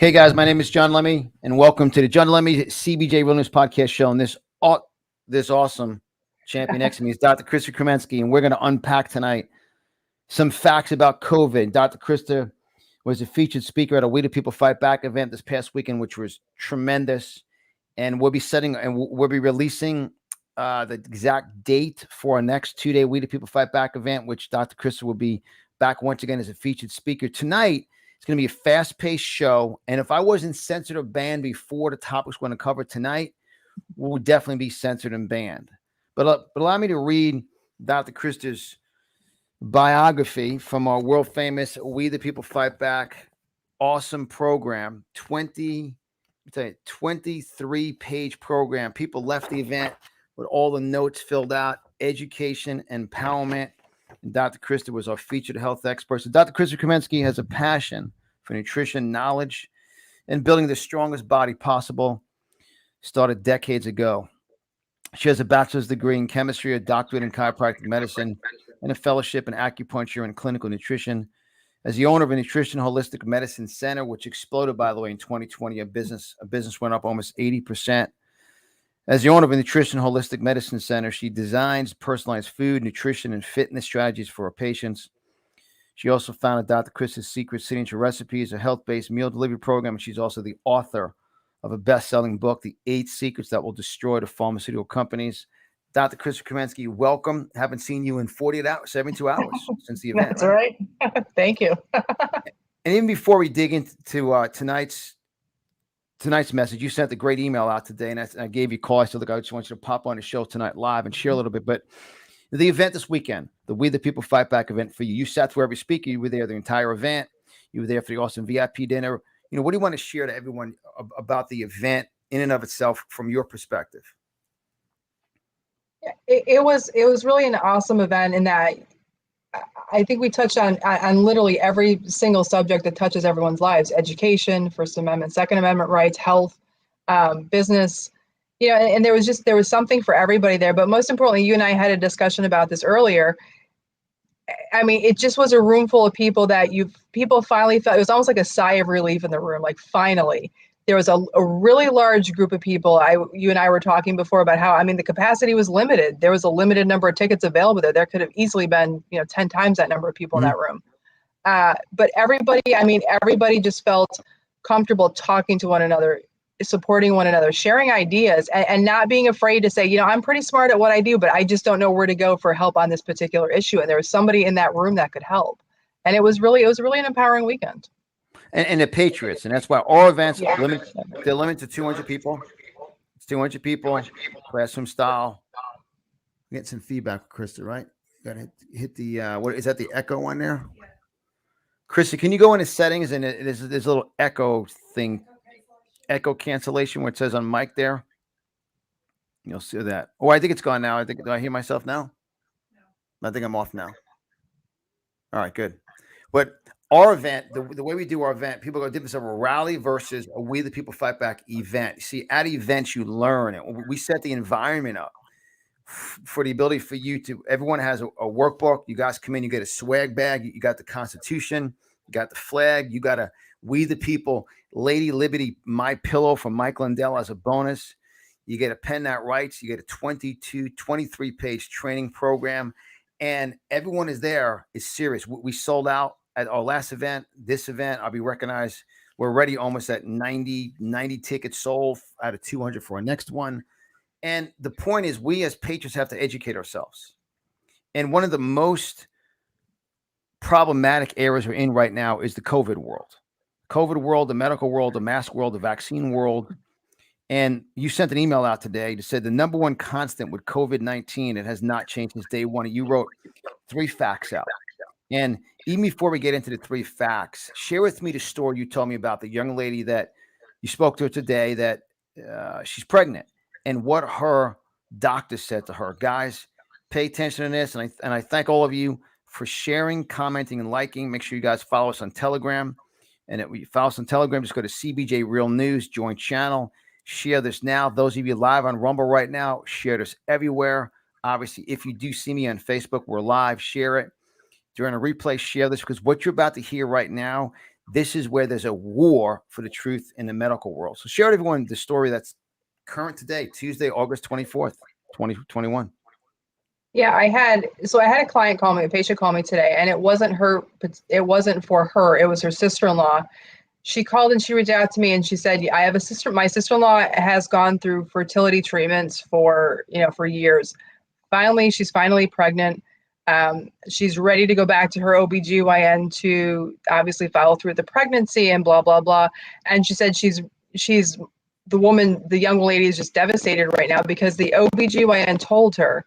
Hey guys, my name is John Lemmy, and welcome to the John Lemmy CBJ Real News Podcast Show. And this awesome champion next to me is Dr. Christa Kremensky, and we're going to unpack tonight some facts about COVID. Dr. Christa was a featured speaker at a We the People Fight Back event this past weekend, which was tremendous. And we'll be releasing the exact date for our next 2-day We the People Fight Back event, which Dr. Christa will be back once again as a featured speaker tonight. It's going to be a fast-paced show, and if I wasn't censored or banned before the topics we're going to cover tonight, we'll definitely be censored and banned. But allow me to read Dr. Christa's biography from our world-famous We the People Fight Back awesome program, 23-page program. People left the event with all the notes filled out, education, empowerment. And Dr. Christa was our featured health expert. So Dr. Christa Kremensky has a passion for nutrition, knowledge, and building the strongest body possible. Started decades ago. She has a bachelor's degree in chemistry, a doctorate in chiropractic medicine, and a fellowship in acupuncture and clinical nutrition. As the owner of a nutrition holistic medicine center, which exploded, by the way, in 2020, a business went up almost 80%. As the owner of a nutrition holistic medicine center, she designs personalized food, nutrition, and fitness strategies for her patients. She also founded Dr. Christa's Secret Signature Recipes, a health-based meal delivery program, and she's also the author of a best-selling book, The 8 Secrets That Will Destroy the Pharmaceutical Companies. Dr. Christa Kremensky, welcome. Haven't seen you in 72 hours since the event. That's right. Thank you. And even before we dig into tonight's message, you sent a great email out today, and I gave you a call. I said, look, I just want you to pop on the show tonight live and share a little bit. But the event this weekend, the We the People Fight Back event for you, you sat through every speaker. You were there the entire event. You were there for the awesome VIP dinner. What do you want to share to everyone about the event in and of itself from your perspective? It was really an awesome event in that I think we touched on literally every single subject that touches everyone's lives: education, First Amendment, Second Amendment rights, health, business, and there was something for everybody there. But most importantly, you and I had a discussion about this earlier. I mean, it just was a room full of people that people finally felt, it was almost like a sigh of relief in the room. Like, finally, there was a really large group of people. You and I were talking before about how, the capacity was limited. There was a limited number of tickets available there. There could have easily been, 10 times that number of people in that room. But everybody just felt comfortable talking to one another, supporting one another, sharing ideas, and not being afraid to say, I'm pretty smart at what I do, but I just don't know where to go for help on this particular issue. And there was somebody in that room that could help. And it was really an empowering weekend. And the Patriots, and that's why our events they're limited to 200 people. It's 200 people, classroom style. Get some feedback, Christa, right? Got to hit the what is that? The echo one there, Christa. Can you go into settings and there's a little echo thing, echo cancellation where it says on mic there. You'll see that. Oh, I think it's gone now. Do I hear myself now? No. I think I'm off now. All right, good. But our event, the way we do our event, people go, difference of a rally versus a We the People Fight Back event. See, at events, you learn it. We set the environment up for the ability for you to, everyone has a workbook. You guys come in, you get a swag bag. You got the Constitution, you got the flag, you got a We the People Lady Liberty My Pillow from Mike Lindell as a bonus. You get a pen that writes. You get a 23-page training program. And everyone is serious. We sold out at our last event. This event, I'll be recognized. We're already almost at 90 tickets sold out of 200 for our next one. And the point is, we as patrons have to educate ourselves. And one of the most problematic areas we're in right now is the COVID world. COVID world, the medical world, the mask world, the vaccine world. And you sent an email out today that said the number one constant with COVID-19, it has not changed since day one. You wrote 3 facts out. And even before we get into the 3 facts, share with me the story you told me about the young lady that you spoke to her today, that she's pregnant, and what her doctor said to her. Guys, pay attention to this. And I thank all of you for sharing, commenting, and liking. Make sure you guys follow us on Telegram. And if you follow us on Telegram, just go to CBJ Real News, join channel. Share this now. Those of you live on Rumble right now, share this everywhere. Obviously, if you do see me on Facebook, we're live. Share it. During a replay, share this, because what you're about to hear right now, This is where there's a war for the truth in the medical world. So share with everyone the story that's current today, Tuesday, August 24th, 2021. Yeah, I had a client call me, a patient call me today, and it wasn't for her, it was her sister-in-law. She called and she reached out to me and she said, I have a sister, my sister-in-law has gone through fertility treatments for years. She's finally pregnant. She's ready to go back to her OBGYN to obviously follow through with the pregnancy and blah, blah, blah. And she said she's the young lady is just devastated right now because the OBGYN told her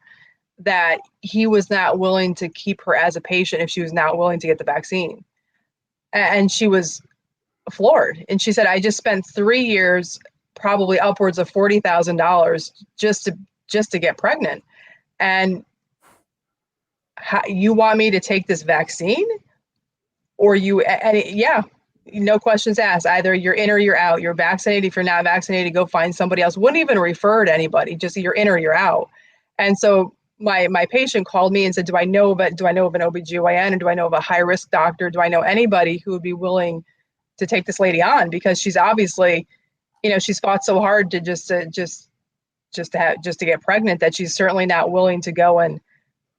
that he was not willing to keep her as a patient if she was not willing to get the vaccine. And she was floored. And she said, I just spent 3 years, probably upwards of $40,000 just to get pregnant. And you want me to take this vaccine? Or no questions asked. Either you're in or you're out. You're vaccinated. If you're not vaccinated, go find somebody else. Wouldn't even refer to anybody. Just you're in or you're out. And so my patient called me and said, do I know of an OBGYN, and do I know of a high risk doctor? Do I know anybody who would be willing to take this lady on? Because she's obviously, she's fought so hard to just to get pregnant that she's certainly not willing to go and,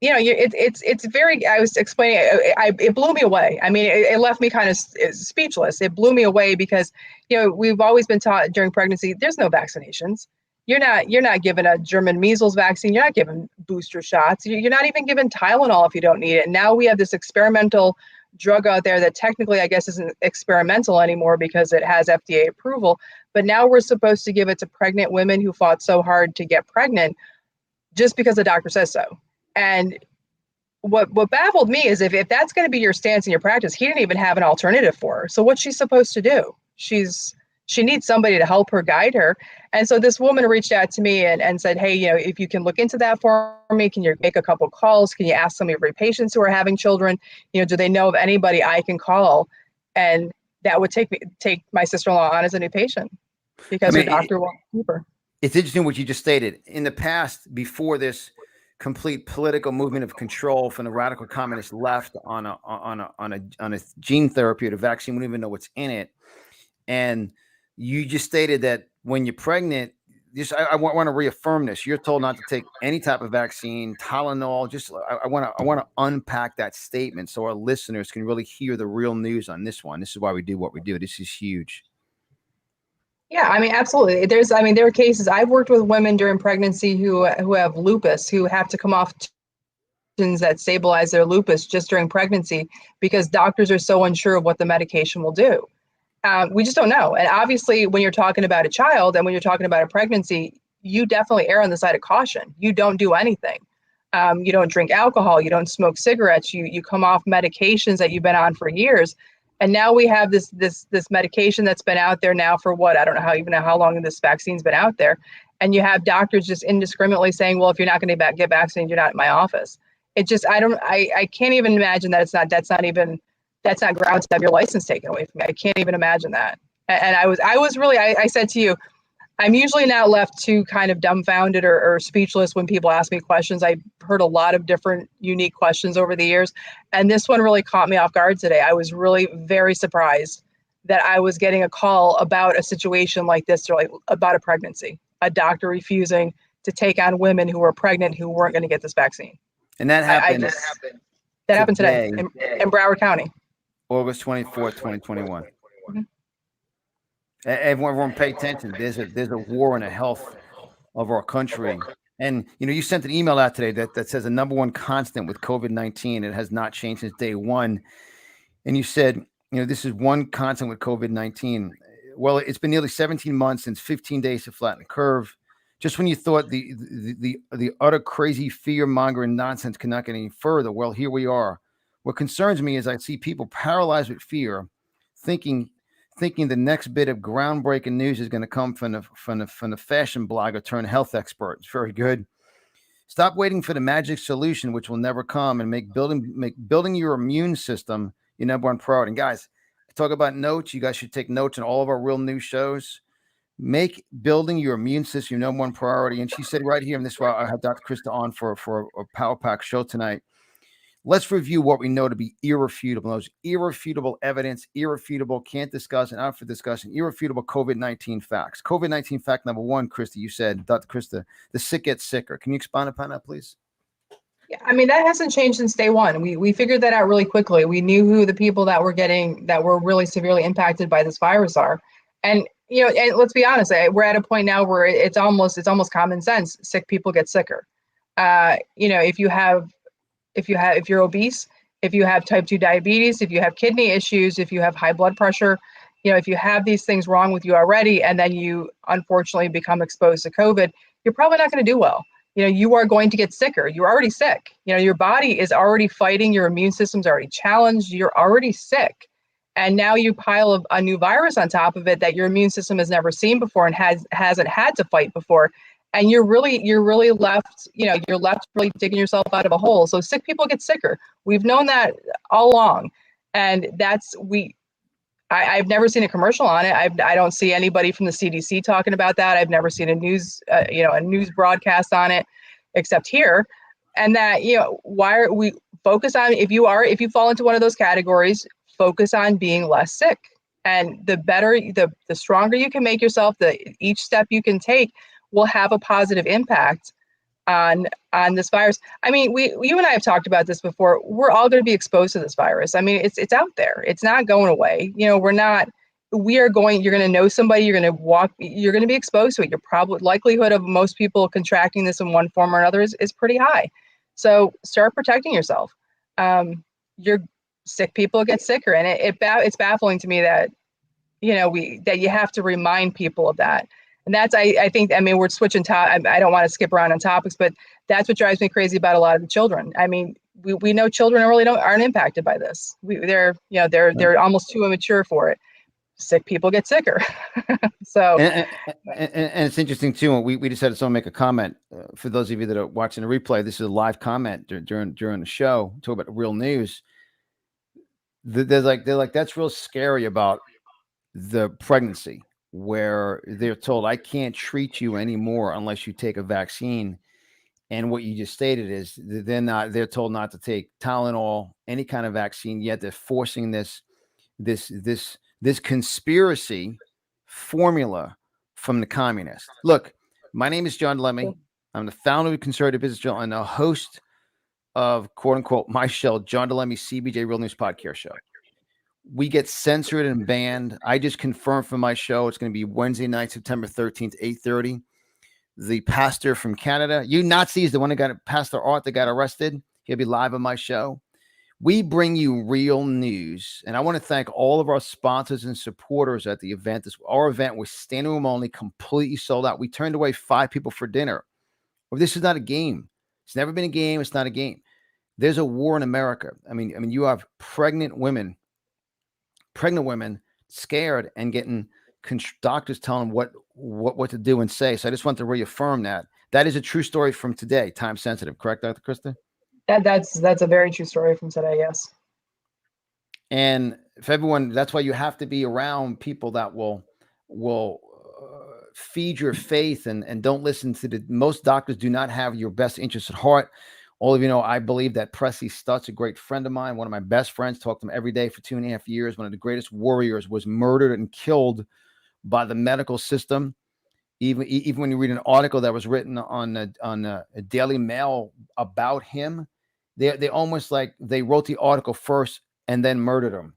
it's very, I was explaining, it blew me away. I mean, it left me kind of speechless. It blew me away because, we've always been taught during pregnancy, there's no vaccinations. You're not given a German measles vaccine. You're not given booster shots. You're not even given Tylenol if you don't need it. And now we have this experimental drug out there that technically, I guess, isn't experimental anymore because it has FDA approval. But now we're supposed to give it to pregnant women who fought so hard to get pregnant just because the doctor says so. And what baffled me is if that's going to be your stance in your practice, he didn't even have an alternative for her. So what's she supposed to do? She needs somebody to help her, guide her. And so this woman reached out to me and said, hey, if you can look into that for me, can you make a couple calls? Can you ask some of your patients who are having children, do they know of anybody I can call? And that would take my sister-in-law on as a new patient because her doctor won't keep her. It's interesting what you just stated. In the past, before this complete political movement of control from the radical communist left on a gene therapy or a vaccine, we don't even know what's in it. And you just stated that when you're pregnant, I want to reaffirm this. You're told not to take any type of vaccine, Tylenol. I want to unpack that statement so our listeners can really hear the real news on this one. This is why we do what we do. This is huge. Yeah, I mean, absolutely. There are cases I've worked with women during pregnancy who have lupus, who have to come off that stabilize their lupus just during pregnancy because doctors are so unsure of what the medication will do. We just don't know. And obviously, when you're talking about a child and when you're talking about a pregnancy, you definitely err on the side of caution. You don't do anything. You don't drink alcohol. You don't smoke cigarettes. You come off medications that you've been on for years. And now we have this medication that's been out there now for what? I don't know how long this vaccine's been out there. And you have doctors just indiscriminately saying, well, if you're not going to get vaccinated, you're not in my office. It just, I can't even imagine that's not grounds to have your license taken away from me. I can't even imagine that. And I said to you, I'm usually now left too kind of dumbfounded or speechless when people ask me questions. I've heard a lot of different unique questions over the years. And this one really caught me off guard today. I was really very surprised that I was getting a call about a situation like this, or like about a pregnancy, a doctor refusing to take on women who were pregnant who weren't going to get this vaccine. And that happened. That happened today in Broward County. August 24th, 2021. Mm-hmm. Everyone pay attention. There's a war on the health of our country. And, you sent an email out today that says the number one constant with COVID-19, it has not changed since day one. And you said, this is one constant with COVID-19. Well, it's been nearly 17 months since 15 days to flatten the curve. Just when you thought the utter crazy fear-mongering nonsense could not get any further, well, here we are. What concerns me is I see people paralyzed with fear, thinking the next bit of groundbreaking news is going to come from the fashion blogger turned health expert. It's very good. Stop waiting for the magic solution, which will never come, and make building your immune system your number one priority. And guys, I talk about notes. You guys should take notes on all of our real news shows. Make building your immune system your number one priority. And she said right here, and this is why I had Dr. Christa on for a Power Pack show tonight. Let's review what we know to be irrefutable. Those irrefutable evidence, irrefutable, can't discuss and out for discussion, irrefutable COVID-19 facts. COVID-19 fact number one, Christa, you said, Dr. Christa, the sick get sicker. Can you expand upon that, please? Yeah, I mean, that hasn't changed since day one. We figured that out really quickly. We knew who the people that were really severely impacted by this virus are. And, and let's be honest, we're at a point now where it's almost common sense. Sick people get sicker. If you're obese, if you have type 2 diabetes, if you have kidney issues, if you have high blood pressure, if you have these things wrong with you already, and then you unfortunately become exposed to COVID, you're probably not going to do well. You are going to get sicker. You're already sick. Your body is already fighting. Your immune system's already challenged. You're already sick. And now you pile a new virus on top of it that your immune system has never seen before and hasn't had to fight before. And you're really left, you're left really digging yourself out of a hole. So sick people get sicker. We've known that all along. And I've never seen a commercial on it. I don't see anybody from the CDC talking about that. I've never seen a news broadcast on it, except here. And that, why are we focus on, if you fall into one of those categories, focus on being less sick. And the better, the stronger you can make yourself, each step you can take will have a positive impact on this virus. I mean, you and I have talked about this before. We're all going to be exposed to this virus. I mean, it's out there. It's not going away. You're going to know somebody, you're going to be exposed to it. Your likelihood of most people contracting this in one form or another is pretty high. So start protecting yourself. Your sick people get sicker, and it's baffling to me that, that you have to remind people of that. And that's, I think, we're switching I don't want to skip around on topics, but that's what drives me crazy about a lot of the children. I mean, we know children really aren't impacted by this. They're almost too immature for it. Sick people get sicker. So, and it's interesting too. We just had someone make a comment. For those of you that are watching the replay, this is a live comment during the show. Talk about real news. They're like that's real scary about the pregnancy, where they're told, I can't treat you anymore unless you take a vaccine. And what you just stated is they're told not to take Tylenol, any kind of vaccine, yet they're forcing this conspiracy formula from the communists. Look, my name is John Lemmy. I'm the founder of Conservative Business Journal and the host of, quote unquote, my show, John DeLemme CBJ Real News Podcast Show. We get censored and banned. I just confirmed for my show it's going to be Wednesday night, September 13th, 8:30. The pastor from Canada, you Nazis, the one that got Pastor Art that got arrested, he'll be live on my show. We bring you real news, and I want to thank all of our sponsors and supporters at the event. Our event was standing room only, completely sold out. We turned away 5 people for dinner. Well, this is not a game. It's never been a game. It's not a game. There's a war in America. I mean, you have pregnant women scared and getting doctors telling them what to do and say. So I just want to reaffirm that is a true story from today. Time sensitive, correct, Dr. Christa? That's a very true story from today. Yes. And if everyone, that's why you have to be around people that will feed your faith and don't listen to most doctors do not have your best interest at heart. All of you know, I believe that Presley Stutz, a great friend of mine, one of my best friends, talked to him every day for 2.5 years. One of the greatest warriors, was murdered and killed by the medical system. Even when you read an article that was written on a Daily Mail about him, they almost like they wrote the article first and then murdered him.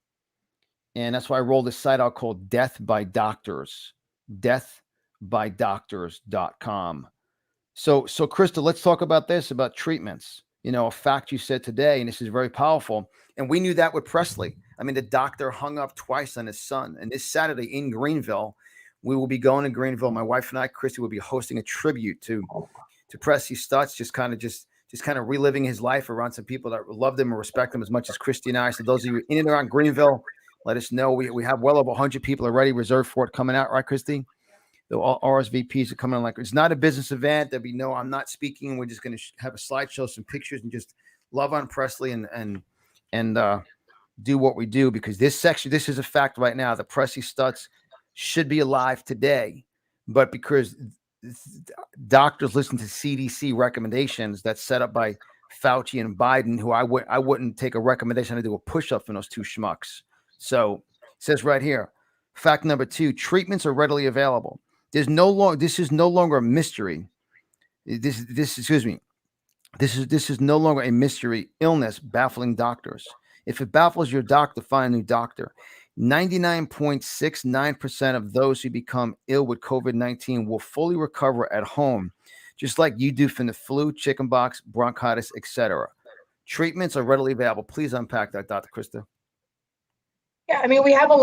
And that's why I rolled a site out called Death by Doctors, deathbydoctors.com. So Christa, let's talk about this, about treatments. A fact you said today, and this is very powerful. And we knew that with Presley. I mean, the doctor hung up twice on his son. And this Saturday in Greenville, we will be going to Greenville. My wife and I, Christy, will be hosting a tribute to Presley Stutz, just kind of reliving his life around some people that loved him and respect him as much as Christy and I. So those of you in and around Greenville, let us know. We have well over 100 people already reserved for it coming out, right, Christy? The RSVPs are coming on. It's not a business event. There'll be I'm not speaking. We're just going to have a slideshow, some pictures, and just love on Presley and do what we do, because this is a fact right now. The Presley Stutz should be alive today, but because doctors listen to CDC recommendations that's set up by Fauci and Biden, who I wouldn't take a recommendation to do a push-up from those two schmucks. So it says right here, fact number 2, treatments are readily available. This is no longer a mystery. This is no longer a mystery illness baffling doctors. If it baffles your doctor, find a new doctor. 99.69% of those who become ill with COVID-19 will fully recover at home, just like you do from the flu, chickenpox, bronchitis, etc. Treatments are readily available. Please unpack that, Dr. Christa. Yeah, I mean, we all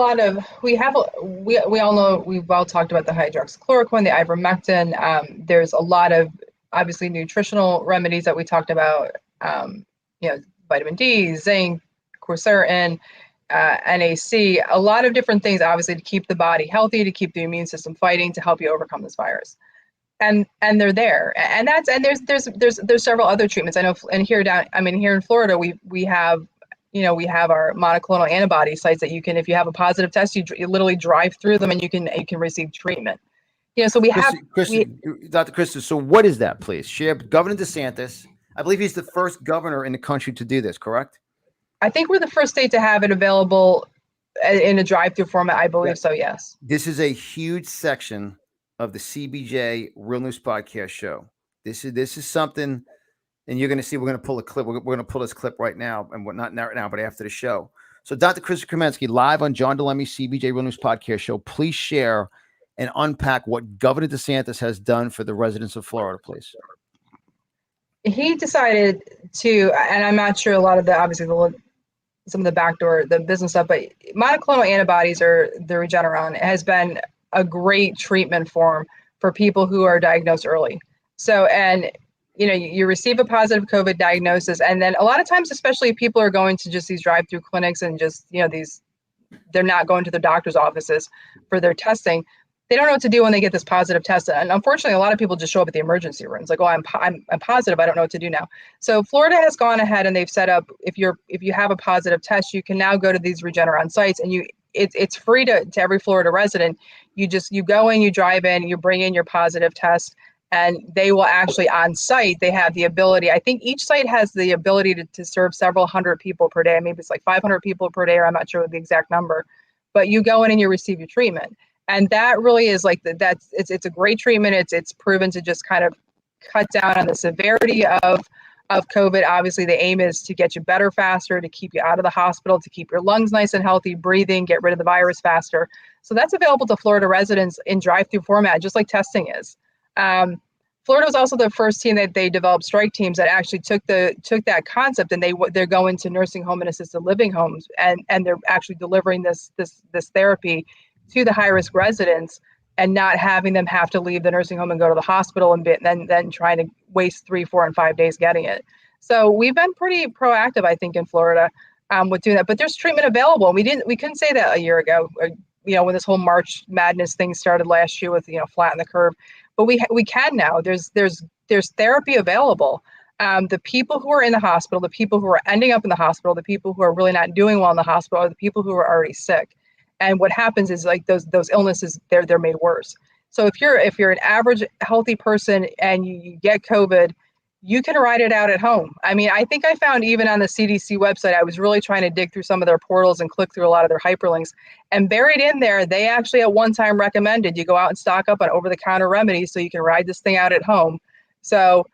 know, we've all talked about the hydroxychloroquine, the ivermectin. There's a lot of obviously nutritional remedies that we talked about, vitamin D, zinc, quercetin, NAC, a lot of different things, obviously, to keep the body healthy, to keep the immune system fighting, to help you overcome this virus. And they're there. And there's several other treatments. I know, and here in Florida, we have our monoclonal antibody sites that you can, if you have a positive test, you literally drive through them and you can receive treatment. So Dr. Christa, so what is that, please? Share. Governor DeSantis, I believe he's the first governor in the country to do this, correct? I think we're the first state to have it available in a drive-through format. I believe so, yes. This is a huge section of the CBJ Real News Podcast show. This is something, and you're going to see, we're going to pull a clip. We're going to pull this clip right now, and not right now, but after the show. So Dr. Christa Kamensky, live on John DeLemmy's CBJ Real News Podcast show, please share and unpack what Governor DeSantis has done for the residents of Florida, please. He decided to, and I'm not sure a lot of some of the backdoor, the business stuff, but monoclonal antibodies, or the Regeneron, has been a great treatment form for people who are diagnosed early. So, and you receive a positive COVID diagnosis, and then a lot of times, especially if people are going to just these drive-through clinics and just, they're not going to their doctor's offices for their testing. They don't know what to do when they get this positive test. And unfortunately, a lot of people just show up at the emergency rooms like, oh, I'm positive. I don't know what to do now. So Florida has gone ahead and they've set up, if you have a positive test, you can now go to these Regeneron sites, and it's free to every Florida resident. You go in, you drive in, you bring in your positive test, and they will actually on site, they have the ability, I think each site has the ability to serve several hundred people per day. Maybe it's like 500 people per day, or I'm not sure the exact number, but you go in and you receive your treatment. And that really is like it's a great treatment. It's proven to just kind of cut down on the severity of COVID. Obviously, the aim is to get you better faster, to keep you out of the hospital, to keep your lungs nice and healthy, breathing, get rid of the virus faster. So that's available to Florida residents in drive-through format, just like testing is. Florida was also the first team that they developed strike teams that actually took that concept, and they're going to nursing home and assisted living homes, and they're actually delivering this therapy to the high-risk residents, and not having them have to leave the nursing home and go to the hospital and then trying to waste 3, 4, and 5 days getting it. So we've been pretty proactive, I think, in Florida with doing that. But there's treatment available. We couldn't say that a year ago, when this whole March Madness thing started last year with flatten the curve. But we can now. There's therapy available. The people who are in the hospital, the people who are ending up in the hospital, the people who are really not doing well in the hospital, are the people who are already sick. And what happens is, like, those illnesses, they're made worse. So if you're an average healthy person and you get COVID, you can ride it out at home. I mean, I think I found, even on the CDC website, I was really trying to dig through some of their portals and click through a lot of their hyperlinks. And buried in there, they actually at one time recommended you go out and stock up on over-the-counter remedies so you can ride this thing out at home. So,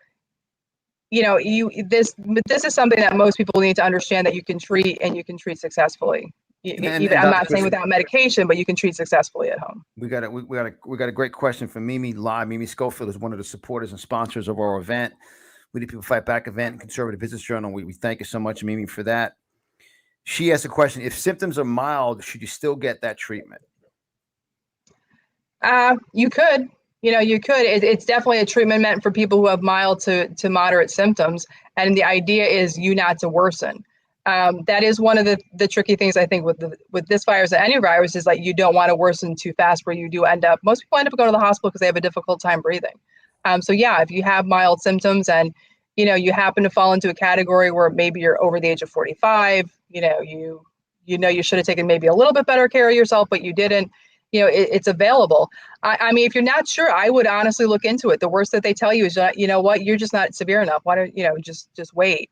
this is something that most people need to understand, that you can treat, and you can treat successfully. I'm not saying without medication, but you can treat successfully at home. We got a great question from Mimi live. Mimi Schofield is one of the supporters and sponsors of our event, We Need People Fight Back event, Conservative Business Journal. We thank you so much, Mimi, for that. She asked a question: if symptoms are mild, should you still get that treatment? You could. You could. It's definitely a treatment meant for people who have mild to moderate symptoms, and the idea is you not to worsen. That is one of the tricky things, I think, with this virus and any virus, is like you don't want to worsen too fast, where you do most people end up going to the hospital because they have a difficult time breathing. So yeah, if you have mild symptoms and you happen to fall into a category where maybe you're over the age of 45, you should have taken maybe a little bit better care of yourself, but you didn't. it's available. I mean, if you're not sure, I would honestly look into it. The worst that they tell you is that, you know what, you're just not severe enough. Why don't, just wait.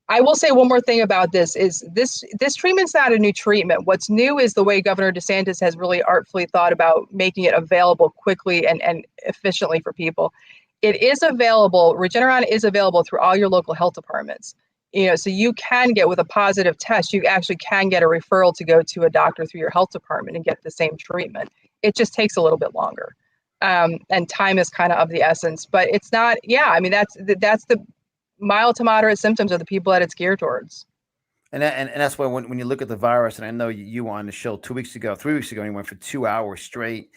I will say one more thing about this is this treatment's not a new treatment. What's new is the way Governor DeSantis has really artfully thought about making it available quickly and efficiently for people. It is available. Regeneron is available through all your local health departments. So you can get, with a positive test, you actually can get a referral to go to a doctor through your health department and get the same treatment. It just takes a little bit longer. And time is kind of the essence, but it's not, I mean, that's the mild to moderate symptoms of the people that it's geared towards. And that's why when you look at the virus, and I know you were on the show 3 weeks ago, and you went for 2 hours straight.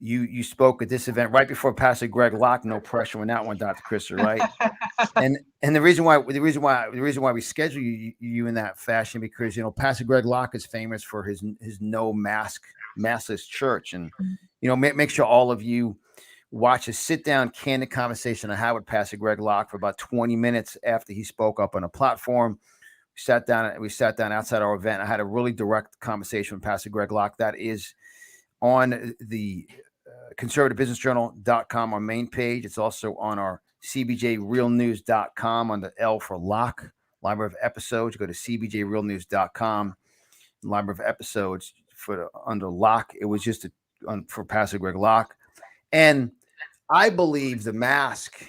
You spoke at this event right before Pastor Greg Locke. No pressure on that one, Dr. Christa, right? and the reason why we schedule you in that fashion, because Pastor Greg Locke is famous for his no maskless church, and make sure all of you watch a sit-down, candid conversation I had with Pastor Greg Locke for about 20 minutes after he spoke up on a platform. We sat down outside our event. I had a really direct conversation with Pastor Greg Locke. That is on the conservativebusinessjournal.com, our main page. It's also on our cbjrealnews.com on the L for Locke library of episodes. You go to cbjrealnews.com, library of episodes under Locke. It was just for Pastor Greg Locke. And I believe the mask,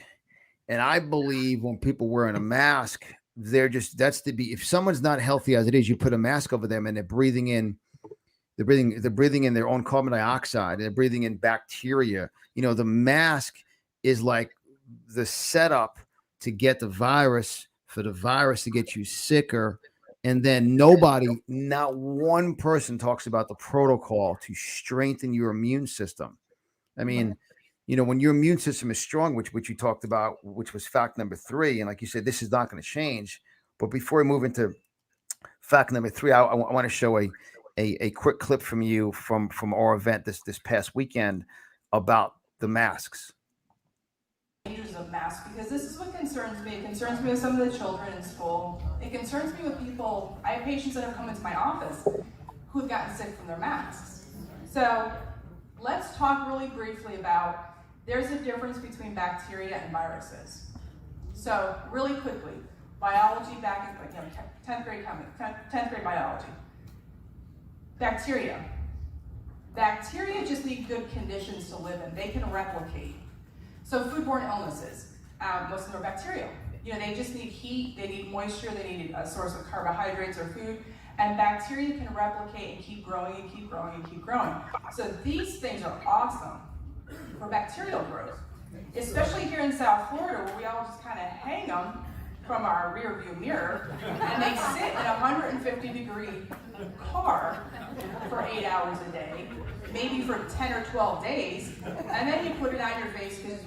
and I believe when people wearing a mask, if someone's not healthy as it is, you put a mask over them and they're breathing in their own carbon dioxide, they're breathing in bacteria. The mask is like the setup to get the virus, for the virus to get you sicker. And then not one person talks about the protocol to strengthen your immune system. I mean, when your immune system is strong, which you talked about, which was fact number 3, and like you said, this is not going to change. But before we move into fact number 3, I want to show a quick clip from you from our event this past weekend about the masks. Dangers of masks, because this is what concerns me. It concerns me with some of the children in school. It concerns me with people. I have patients that have come into my office who've gotten sick from their masks. So let's talk really briefly about, there's a difference between bacteria and viruses. So really quickly, biology back in 10th grade biology. Bacteria just need good conditions to live in. They can replicate. So foodborne illnesses, most of them are bacterial. They just need heat, they need moisture, they need a source of carbohydrates or food, and bacteria can replicate and keep growing and keep growing and keep growing. So these things are awesome for bacterial growth, especially here in South Florida, where we all just kind of hang them from our rear view mirror, and they sit in a 150-degree car for 8 hours a day, maybe for 10 or 12 days, and then you put it on your face because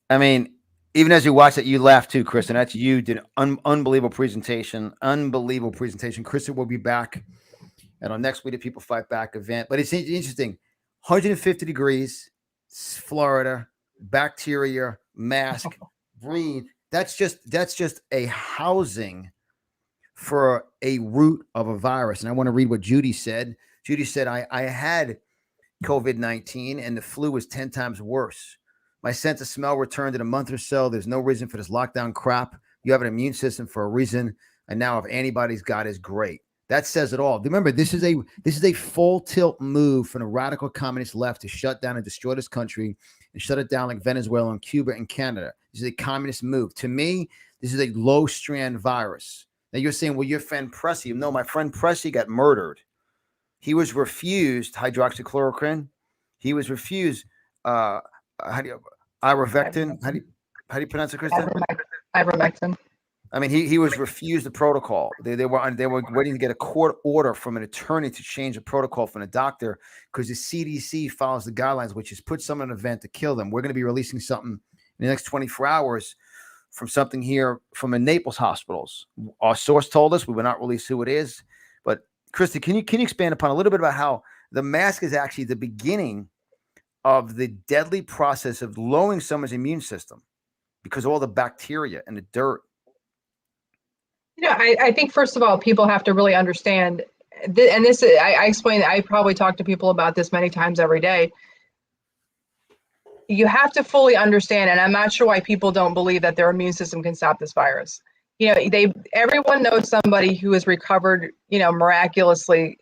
I mean, even as you watch it, you laugh too, Chris, and that's you did an unbelievable presentation. Krista will be back at our next We the People Fight Back event. But it's interesting. 150 degrees, Florida, bacteria, mask, breathe. That's just a housing for a root of a virus. And I want to read what Judy said. Judy said, I had COVID-19 and the flu was 10 times worse. My sense of smell returned in a month or so. There's no reason for this lockdown crap. You have an immune system for a reason. And now if anybody's got is great. That says it all. Remember, this is a full tilt move from the radical communist left to shut down and destroy this country and shut it down like Venezuela and Cuba and Canada. This is a communist move. To me, this is a low strand virus. Now you're saying, well, your friend Pressy. No, my friend Pressy got murdered. He was refused hydroxychloroquine. He was refused ivermectin. How do you pronounce it, Krista? Ivermectin. I mean, he was refused the protocol. They were waiting to get a court order from an attorney to change the protocol from a doctor because the CDC follows the guidelines, which is put someone in an event to kill them. We're going to be releasing something in the next 24 hours from something here from the Naples hospitals. Our source told us. We will not release who it is. But Krista, can you expand upon a little bit about how the mask is actually the beginning of the deadly process of lowering someone's immune system because of all the bacteria and the dirt? I think first of all, people have to really understand, and this, I explain, I probably talk to people about this many times every day. You have to fully understand, and I'm not sure why people don't believe that their immune system can stop this virus. Everyone knows somebody who has recovered, miraculously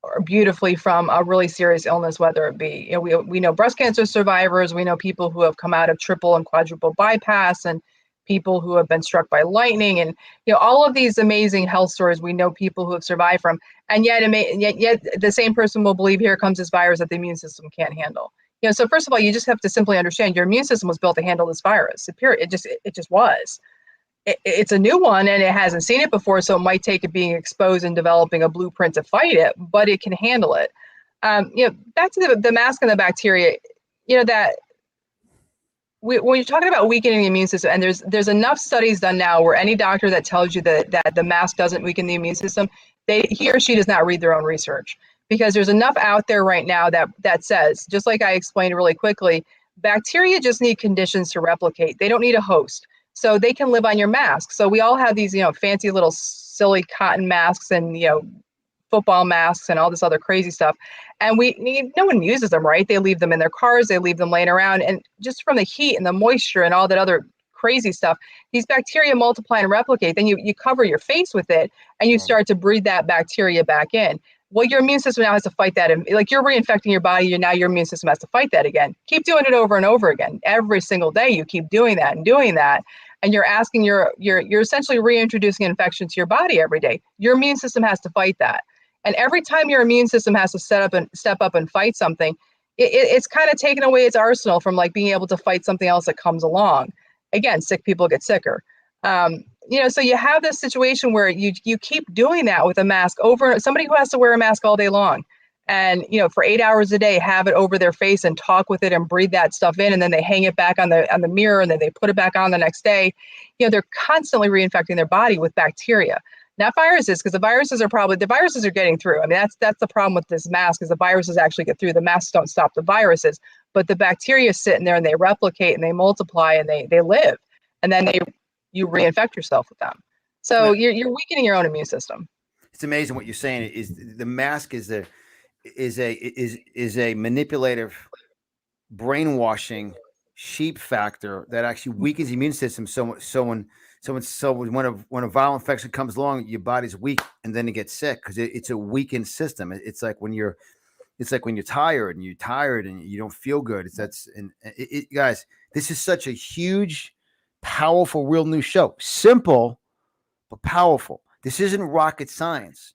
or beautifully from a really serious illness, whether it be, we know breast cancer survivors, we know people who have come out of triple and quadruple bypass, and people who have been struck by lightning, and all of these amazing health stories we know people who have survived from, and yet the same person will believe here comes this virus that the immune system can't handle. So first of all, you just have to simply understand your immune system was built to handle this virus. Period. It just was. It's a new one and it hasn't seen it before, so it might take it being exposed and developing a blueprint to fight it, but it can handle it. Back to the mask and the bacteria, that when you're talking about weakening the immune system, and there's enough studies done now where any doctor that tells you that the mask doesn't weaken the immune system, he or she does not read their own research, because there's enough out there right now that says, just like I explained really quickly, bacteria just need conditions to replicate. They don't need a host. So they can live on your mask. So we all have these, fancy little silly cotton masks and, football masks and all this other crazy stuff. And no one uses them, right? They leave them in their cars, they leave them laying around. And just from the heat and the moisture and all that other crazy stuff, these bacteria multiply and replicate. Then you cover your face with it and you start to breathe that bacteria back in. Well, your immune system now has to fight that. And like you're reinfecting your body, now your immune system has to fight that again. Keep doing it over and over again. Every single day, you keep doing that and doing that. And you're asking you're essentially reintroducing infection to your body every day. Your immune system has to fight that. And every time your immune system has to step up and fight something, it's kind of taken away its arsenal from like being able to fight something else that comes along. Again, sick people get sicker. So you have this situation where you keep doing that with a mask over somebody who has to wear a mask all day long. And, for 8 hours a day, have it over their face and talk with it and breathe that stuff in. And then they hang it back on the mirror and then they put it back on the next day. They're constantly reinfecting their body with bacteria, not viruses, because the viruses are getting through. I mean, that's the problem with this mask, is the viruses actually get through. The masks don't stop the viruses, but the bacteria sit in there and they replicate and they multiply and they live. And then you reinfect yourself with them. So you're weakening your own immune system. It's amazing what you're saying. Is the mask is a manipulative, brainwashing sheep factor that actually weakens the immune system. So when a viral infection comes along, your body's weak and then it gets sick because it's a weakened system. It's like when you're tired and you don't feel good. Guys, this is such a huge, powerful, real new show. Simple, but powerful. This isn't rocket science.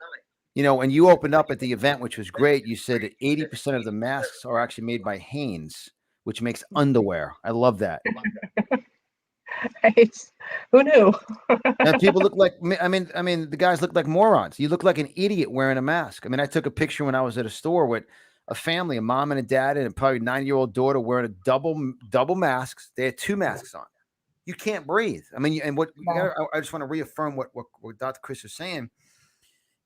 When you opened up at the event, which was great, you said that 80% of the masks are actually made by Hanes, which makes underwear. I love that. Who knew? And people look like, the guys look like morons. You look like an idiot wearing a mask. I took a picture when I was at a store with a family, a mom and a dad, and a probably 9-year-old daughter wearing a double masks. They had 2 masks on. You can't breathe. I just want to reaffirm what Dr. Chris is saying.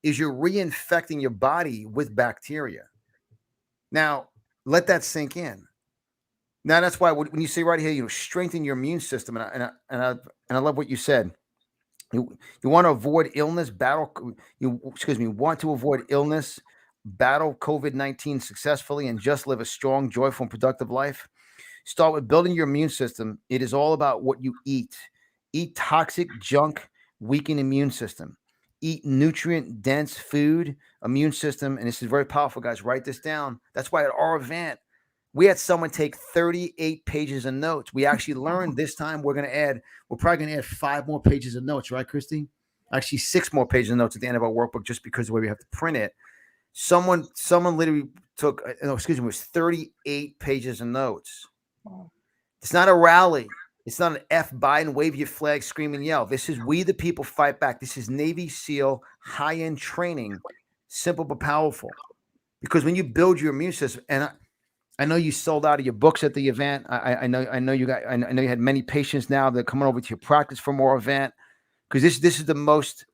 Is you're reinfecting your body with bacteria. Now, let that sink in. Now, that's why when you say right here, strengthen your immune system, and I love what you said. You want to avoid illness, want to avoid illness, battle COVID-19 successfully, and just live a strong, joyful, and productive life. Start with building your immune system. It is all about what you eat. Eat toxic junk, weaken immune system. Eat nutrient-dense food, immune system. And this is very powerful, guys. Write this down. That's why at our event, we had someone take 38 pages of notes. We actually learned this time we're probably going to add 5 more pages of notes, right, Christy? Actually, 6 more pages of notes at the end of our workbook just because of the way we have to print it. Someone literally took, it was 38 pages of notes. It's not a rally. It's not an F Biden, wave your flag, scream and yell. This is we the people fight back. This is Navy SEAL high-end training, simple but powerful. Because when you build your immune system, and I know you sold out of your books at the event. I know you had many patients now that are coming over to your practice for more event, because this is the most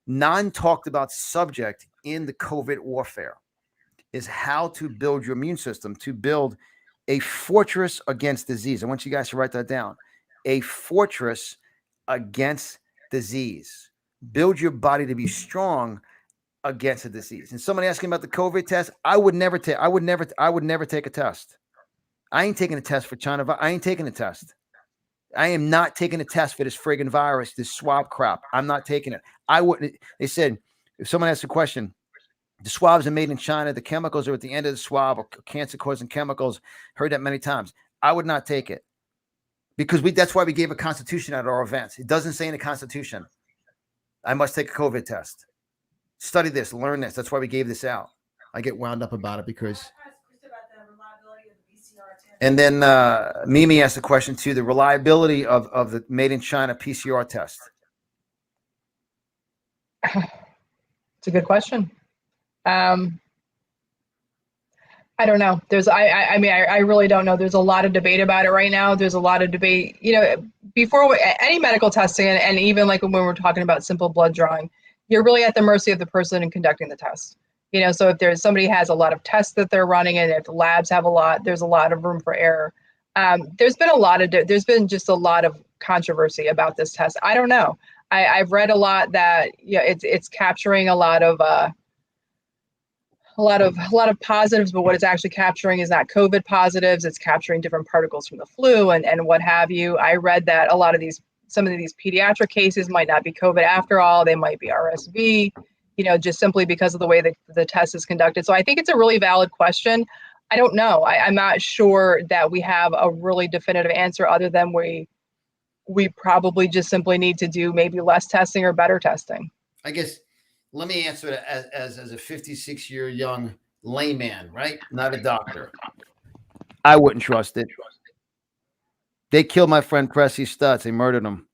non-talked about subject in the COVID warfare, is how to build your immune system, to build a fortress against disease. I want you guys to write that down. A fortress against disease. Build your body to be strong against the disease. And somebody asking about the COVID test, I would never take a test. I ain't taking a test for China. I ain't taking a test. I am not taking a test for this friggin' virus, this swab crap. I'm not taking it. I wouldn't. They said, if someone asks a question, the swabs are made in China. The chemicals are at the end of the swab, or cancer-causing chemicals. Heard that many times. I would not take it because that's why we gave a constitution at our events. It doesn't say in the constitution, I must take a COVID test. Study this, learn this. That's why we gave this out. I get wound up about it because. And then Mimi asked a question too: the reliability of the made in China PCR test. It's a good question. I don't know. I mean, I really don't know. There's a lot of debate about it right now. There's a lot of debate, before any medical testing, and even like when we're talking about simple blood drawing, you're really at the mercy of the person in conducting the test. So if somebody has a lot of tests that they're running, and if the labs have a lot, there's a lot of room for error. There's been just a lot of controversy about this test. I don't know. I've read a lot that it's capturing a lot of positives, but what it's actually capturing is not COVID positives. It's capturing different particles from the flu and what have you. I read that some of these pediatric cases might not be COVID after all. They might be RSV, just simply because of the way that the test is conducted. So I think it's a really valid question. I don't know. I'm not sure that we have a really definitive answer other than we probably just simply need to do maybe less testing or better testing. I guess let me answer it as a 56-year young layman, right? Not a doctor. I wouldn't trust it. They killed my friend Cressy Stutz. They murdered him.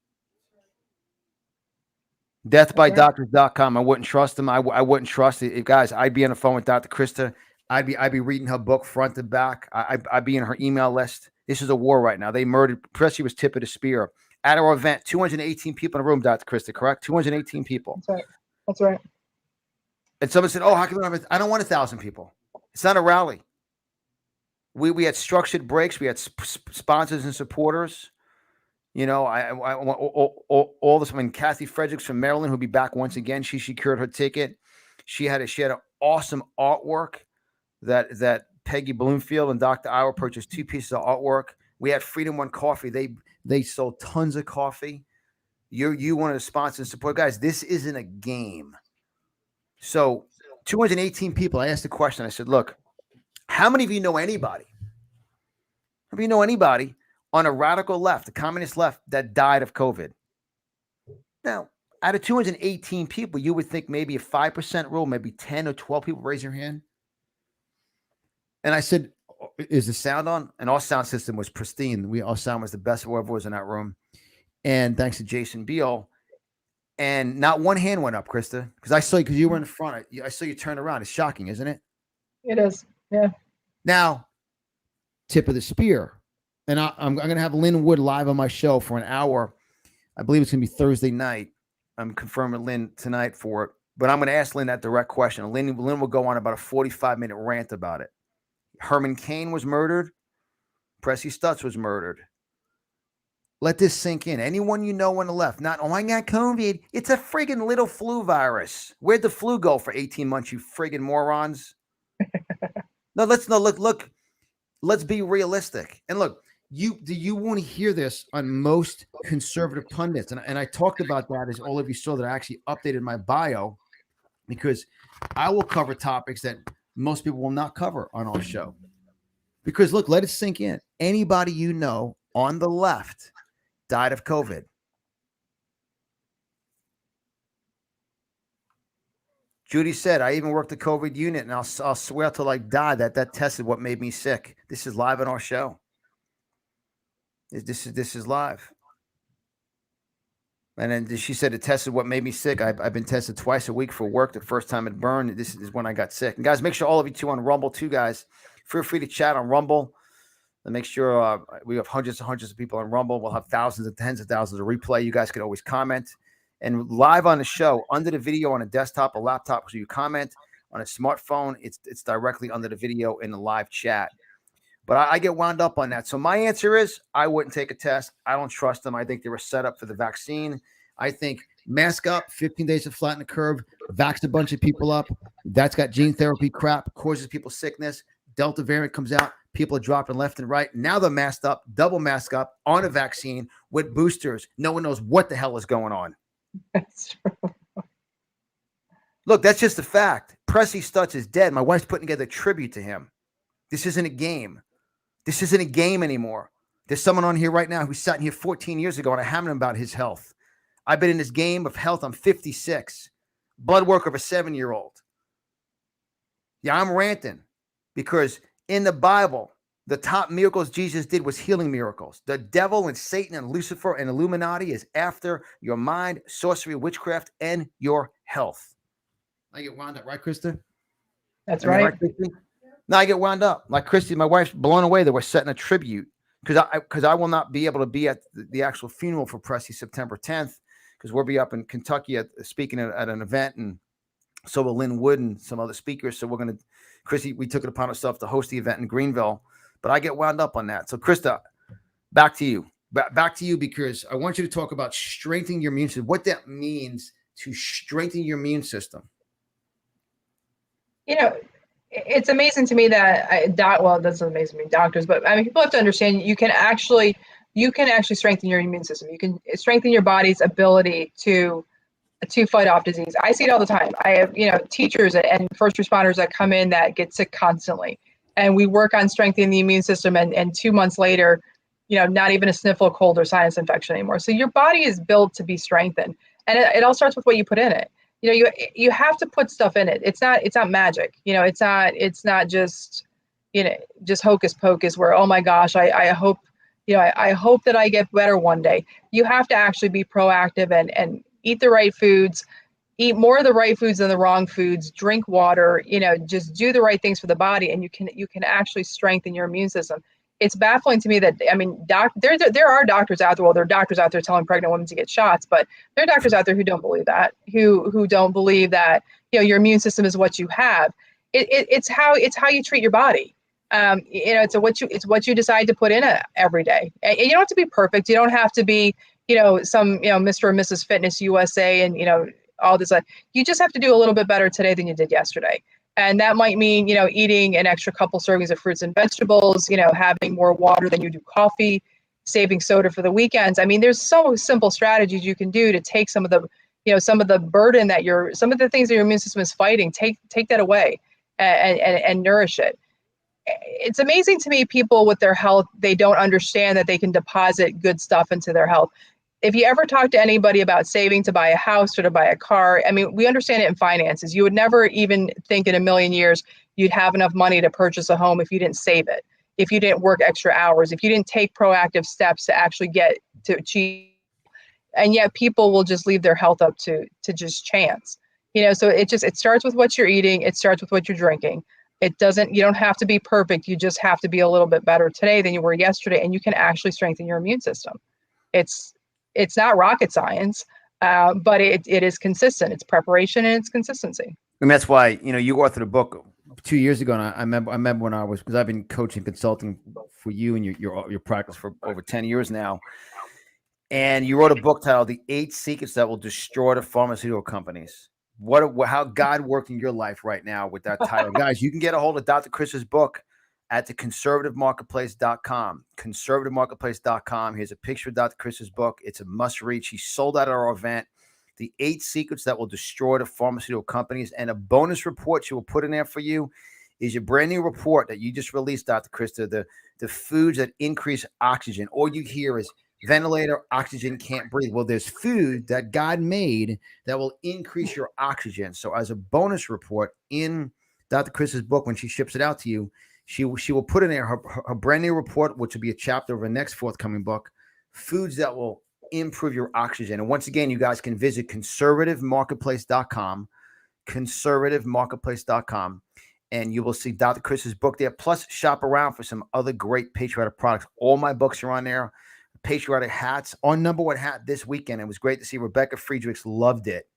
Deathbydoctors.com. I wouldn't trust them. I wouldn't trust it. Guys, I'd be on the phone with Dr. Christa. I'd be reading her book front to back. I'd be in her email list. This is a war right now. They murdered. Cressy was tip of the spear. At our event, 218 people in the room, Dr. Christa, correct? 218 people. That's right. That's right. And someone said, oh, how come I don't want 1,000 people? It's not a rally. We had structured breaks. We had sponsors and supporters. I all this. I mean, Kathy Fredericks from Maryland, who'll be back once again. She secured her ticket. She had an awesome artwork that Peggy Bloomfield and Dr. Iowa purchased 2 pieces of artwork. We had Freedom One Coffee. They sold tons of coffee. You wanted to sponsor and support. Guys, this isn't a game. So 218 people. I asked the question. I said, look, how many of you know anybody? How many of you know anybody on a radical left, the communist left, that died of COVID? Now, out of 218 people, you would think maybe a 5% rule, maybe 10 or 12 people raise your hand. And I said, is the sound on? And our sound system was pristine. Our sound was the best whoever was in that room. And thanks to Jason Beal. And not one hand went up, Christa, because I saw you, because you were in front. I saw you turn around. It's shocking, isn't it? It is. Yeah. Now, tip of the spear. And I'm going to have Lynn Wood live on my show for an hour. I believe it's going to be Thursday night. I'm confirming Lynn tonight for it. But I'm going to ask Lynn that direct question. Lynn will go on about a 45-minute rant about it. Herman Cain was murdered. Cressy Stutz was murdered. Let this sink in. Anyone you know on the left, not, oh, I got COVID. It's a friggin' little flu virus. Where'd the flu go for 18 months, you friggin' morons? Look. Let's be realistic. And look, do you want to hear this on most conservative pundits? And I talked about that, as all of you saw, that I actually updated my bio, because I will cover topics that most people will not cover on our show. Because look, let it sink in. Anybody you know on the left died of COVID. Judy said, I even worked the COVID unit, and I'll swear till I die that tested what made me sick. This is live on our show. This is live. And then she said it tested what made me sick. I've been tested twice a week for work. The first time it burned. This is when I got sick. And guys, make sure all of you too on Rumble too, guys. Feel free to chat on Rumble. And make sure we have hundreds and hundreds of people on Rumble. We'll have thousands and tens of thousands of replay. You guys can always comment. And live on the show, under the video on a desktop or laptop, so you comment. On a smartphone, it's directly under the video in the live chat. But I get wound up on that. So my answer is I wouldn't take a test. I don't trust them. I think they were set up for the vaccine. I think mask up, 15 days to flatten the curve, vaxxed a bunch of people up. That's got gene therapy crap, causes people sickness. Delta variant comes out, people are dropping left and right. Now they're masked up, double mask up on a vaccine with boosters. No one knows what the hell is going on. That's true. Look, that's just a fact. Pressy Stutz is dead. My wife's putting together a tribute to him. This isn't a game. This isn't a game anymore. There's someone on here right now who sat in here 14 years ago and I hammered him about his health. I've been in this game of health. I'm 56. Blood work of a 7-year-old. Yeah, I'm ranting because in the Bible, the top miracles Jesus did was healing miracles. The devil and Satan and Lucifer and Illuminati is after your mind, sorcery, witchcraft, and your health. I get wound up, right, Krista? That's right. No, I get wound up. Like Christy, my wife's blown away that we're setting a tribute because I will not be able to be at the actual funeral for Pressy September 10th because we'll be up in Kentucky speaking at an event, and so will Lynn Wood and some other speakers. So we're going to, Christy, we took it upon ourselves to host the event in Greenville, but I get wound up on that. So Krista, back to you. Back to you because I want you to talk about strengthening your immune system, what that means to strengthen your immune system. You know, it's amazing to me that well, it doesn't amaze me, doctors, but I mean, people have to understand you can actually strengthen your immune system. You can strengthen your body's ability to fight off disease. I see it all the time. I have, teachers and first responders that come in that get sick constantly, and we work on strengthening the immune system. And 2 months later, not even a sniffle, cold, or sinus infection anymore. So your body is built to be strengthened, and it all starts with what you put in it. You have to put stuff in it. It's not magic. It's not just hocus pocus where, oh my gosh, I hope, I hope that I get better one day. You have to actually be proactive and eat the right foods, eat more of the right foods than the wrong foods, drink water, just do the right things for the body. And you can actually strengthen your immune system. It's baffling to me that, I mean, there are doctors out there. Well, there are doctors out there telling pregnant women to get shots, but there are doctors out there who don't believe that, who don't believe that, your immune system is what you have. It's how you treat your body. It's what you decide to put in it every day. And you don't have to be perfect. You don't have to be, some, Mr. or Mrs. Fitness USA and, all this. You just have to do a little bit better today than you did yesterday. And that might mean, eating an extra couple servings of fruits and vegetables, having more water than you do coffee, saving soda for the weekends. I mean, there's so simple strategies you can do to take some of the, some of the burden some of the things that your immune system is fighting, take that away and nourish it. It's amazing to me, people with their health, they don't understand that they can deposit good stuff into their health. If you ever talk to anybody about saving to buy a house or to buy a car, I mean, we understand it in finances. You would never even think in a million years you'd have enough money to purchase a home if you didn't save it, if you didn't work extra hours, if you didn't take proactive steps to actually get to achieve. And yet people will just leave their health up to just chance. So it starts with what you're eating. It starts with what you're drinking. You don't have to be perfect. You just have to be a little bit better today than you were yesterday. And you can actually strengthen your immune system. It's not rocket science, but it is consistent. It's preparation and it's consistency. And that's why, you authored a book 2 years ago. And I remember when because I've been coaching, consulting for you and your practice for over 10 years now. And you wrote a book titled The 8 Secrets That Will Destroy the Pharmaceutical Companies. How God worked in your life right now with that title. Guys, you can get a hold of Dr. Chris's book at the conservativemarketplace.com. Conservativemarketplace.com. Here's a picture of Dr. Chris's book. It's a must read. She sold out at our event. The 8 Secrets That Will Destroy the Pharmaceutical Companies. And a bonus report she will put in there for you is your brand new report that you just released, Dr. Christa, the foods that increase oxygen. All you hear is ventilator, oxygen, can't breathe. Well, there's food that God made that will increase your oxygen. So as a bonus report in Dr. Chris's book, when she ships it out to you, she will put in there her brand new report, which will be a chapter of her next forthcoming book, foods that will improve your oxygen. And once again, you guys can visit conservativemarketplace.com, conservativemarketplace.com, and you will see Dr. Chris's book there. Plus, shop around for some other great patriotic products. All my books are on there. Patriotic hats. Our number one hat this weekend, it was great to see Rebecca Friedrichs loved it,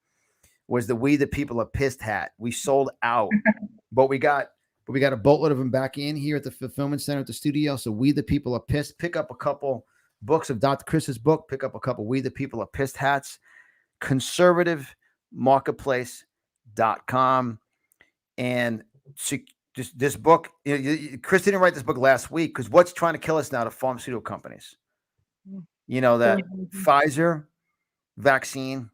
was the We the People Are Pissed hat. We sold out, but we got a boatload of them back in here at the fulfillment center at the studio. So We the People Are Pissed. Pick up a couple books of Dr. Chris's book. Pick up a couple We the People Are Pissed hats. conservativemarketplace.com. And this book, Chris didn't write this book last week because what's trying to kill us now? The pharmaceutical companies. That Pfizer vaccine.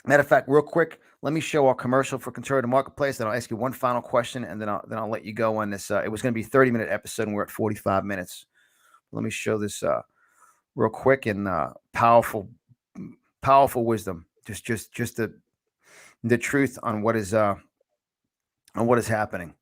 Matter of fact, real quick, let me show our commercial for Conservative Marketplace. Then I'll ask you one final question, and then I'll let you go on this. It was going to be a 30-minute episode, and we're at 45 minutes. Let me show this real quick and powerful wisdom. Just the truth on what is happening.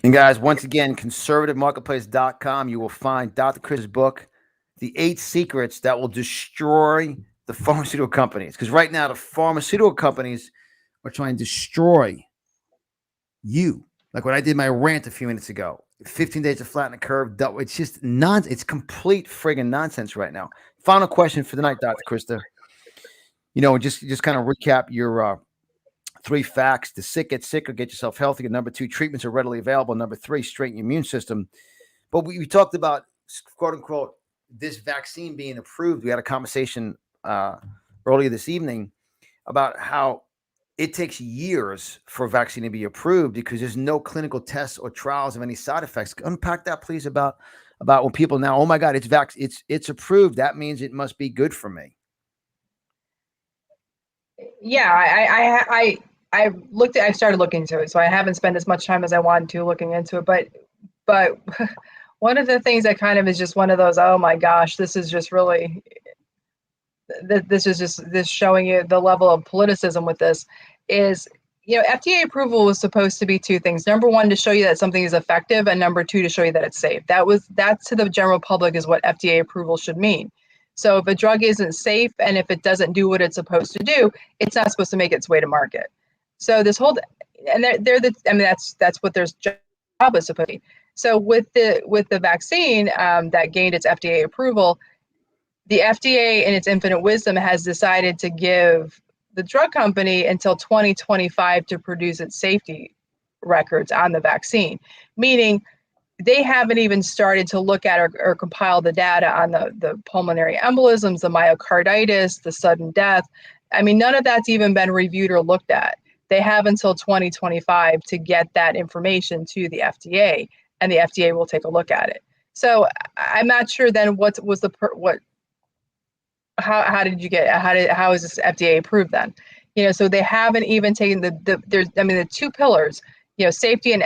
And guys, once again, conservativemarketplace.com, you will find Dr. Chris's book, The 8 Secrets That Will Destroy the Pharmaceutical Companies. Because right now, the pharmaceutical companies are trying to destroy you. Like what I did my rant a few minutes ago. 15 days to flatten the curve. It's just nonsense. It's complete friggin' nonsense right now. Final question for the night, Dr. Christa. Just kind of recap your 3 facts. The sick get sicker, get yourself healthy. And number 2, treatments are readily available. Number 3, straighten your immune system. But we talked about, quote unquote, this vaccine being approved. We had a conversation earlier this evening about how it takes years for a vaccine to be approved because there's no clinical tests or trials of any side effects. Unpack that, please, about when people now, oh my God, it's approved. That means it must be good for me. Yeah, I started looking into it, so I haven't spent as much time as I wanted to looking into it. But one of the things that kind of is just one of those, oh my gosh, this is just really, this is just this showing you the level of politicism with this is, FDA approval was supposed to be 2 things. Number 1, to show you that something is effective, and number 2, to show you that it's safe. That to the general public is what FDA approval should mean. So if a drug isn't safe and if it doesn't do what it's supposed to do, it's not supposed to make its way to market. So this whole, and that's what their job is supposed to be. So with the vaccine that gained its FDA approval, the FDA in its infinite wisdom has decided to give the drug company until 2025 to produce its safety records on the vaccine, meaning they haven't even started to look at or compile the data on the pulmonary embolisms, the myocarditis, the sudden death. I mean, none of that's even been reviewed or looked at. They have until 2025 to get that information to the FDA, and the FDA will take a look at it. So I'm not sure then how is this FDA approved then? So they haven't even taken the 2 pillars, safety and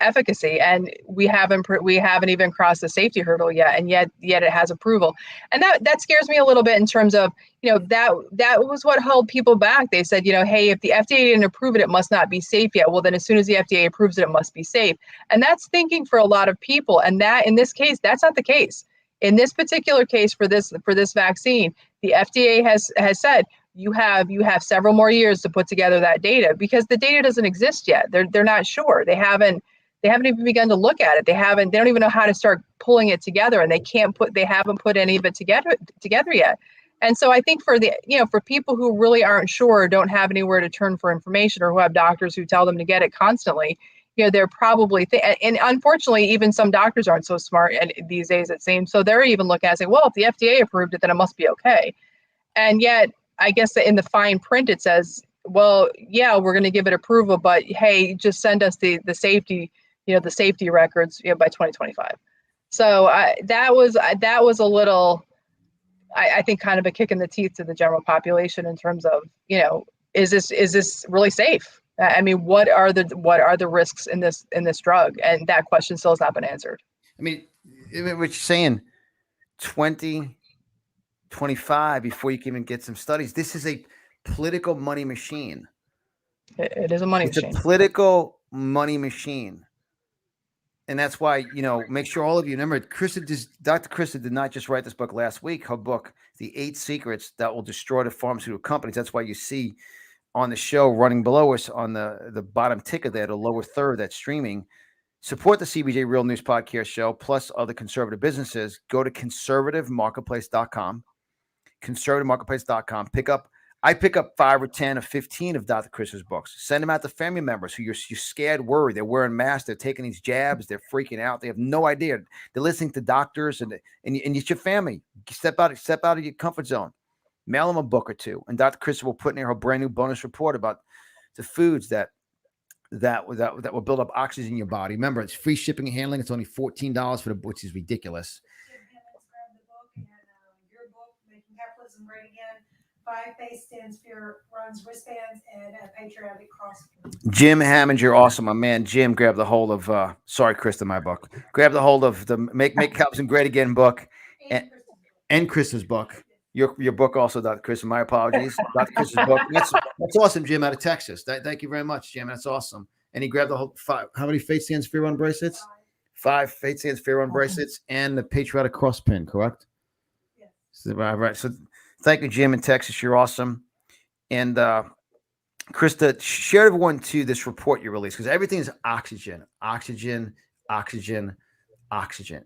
efficacy, and we haven't even crossed the safety hurdle yet, and yet it has approval, and that scares me a little bit in terms of that was what held people back. They said, hey, if the FDA didn't approve it, it must not be safe yet. Well, then as soon as the FDA approves it, it must be safe, and that's thinking for a lot of people, and that in this case, that's not the case. In this particular case for this vaccine, the FDA has said you have several more years to put together that data because the data doesn't exist yet. They're not sure. They haven't even begun to look at it. They don't even know how to start pulling it together, and they haven't put any of it together yet. And so I think for people who really aren't sure or don't have anywhere to turn for information, or who have doctors who tell them to get it constantly, they're probably, and unfortunately, even some doctors aren't so smart these days, it seems. So they're even looking at saying, well, if the FDA approved it, then it must be okay. And yet, I guess that in the fine print, it says well, yeah, we're going to give it approval, but hey, just send us the safety, the safety records, by 2025. So that was a little, I think, kind of a kick in the teeth to the general population in terms of, is this really safe? I mean, what are the risks in this drug? And that question still has not been answered. I mean, what you're saying, 2025 before you can even get some studies. This is a political money machine. It is a money machine. It's a political money machine. And that's why, make sure all of you remember, Dr. Christa did not just write this book last week. Her book, The 8 Secrets That Will Destroy the Pharmaceutical Companies. That's why you see on the show running below us on the bottom ticker there, the lower third that's streaming. Support the CBJ Real News Podcast show, plus other conservative businesses. Go to conservativemarketplace.com. Conservativemarketplace.com. I pick up 5 or 10 or 15 of Dr. Chris's books. Send them out to family members who you're scared, worried. They're wearing masks. They're taking these jabs. They're freaking out. They have no idea. They're listening to doctors, and it's your family. Step out of your comfort zone. Mail them a book or two, and Dr. Chris will put in there her brand new bonus report about the foods that will build up oxygen in your body. Remember, it's free shipping and handling. It's only $14 for which is ridiculous. Your book, Making Capitalism Great Again. 5 face stands for runs wristbands and a patriotic cross. Jim Hammond, you're awesome, my man. Jim, grab the hold of sorry, Krista, my book. Grab the hold of the Make Capitalism Great Again book and Krista's book. Your book also, Dr. Krista. My apologies. Dr. Krista's book. That's awesome, Jim, out of Texas. Thank you very much, Jim. That's awesome. And he grabbed the whole 5. How many Faith Stands Fear Run bracelets? 5 Faith Stands Fear Run bracelets and the patriotic cross pin, correct? Yes. So, right. So thank you, Jim in Texas. You're awesome. And Krista, share everyone to this report you released, because everything is oxygen. And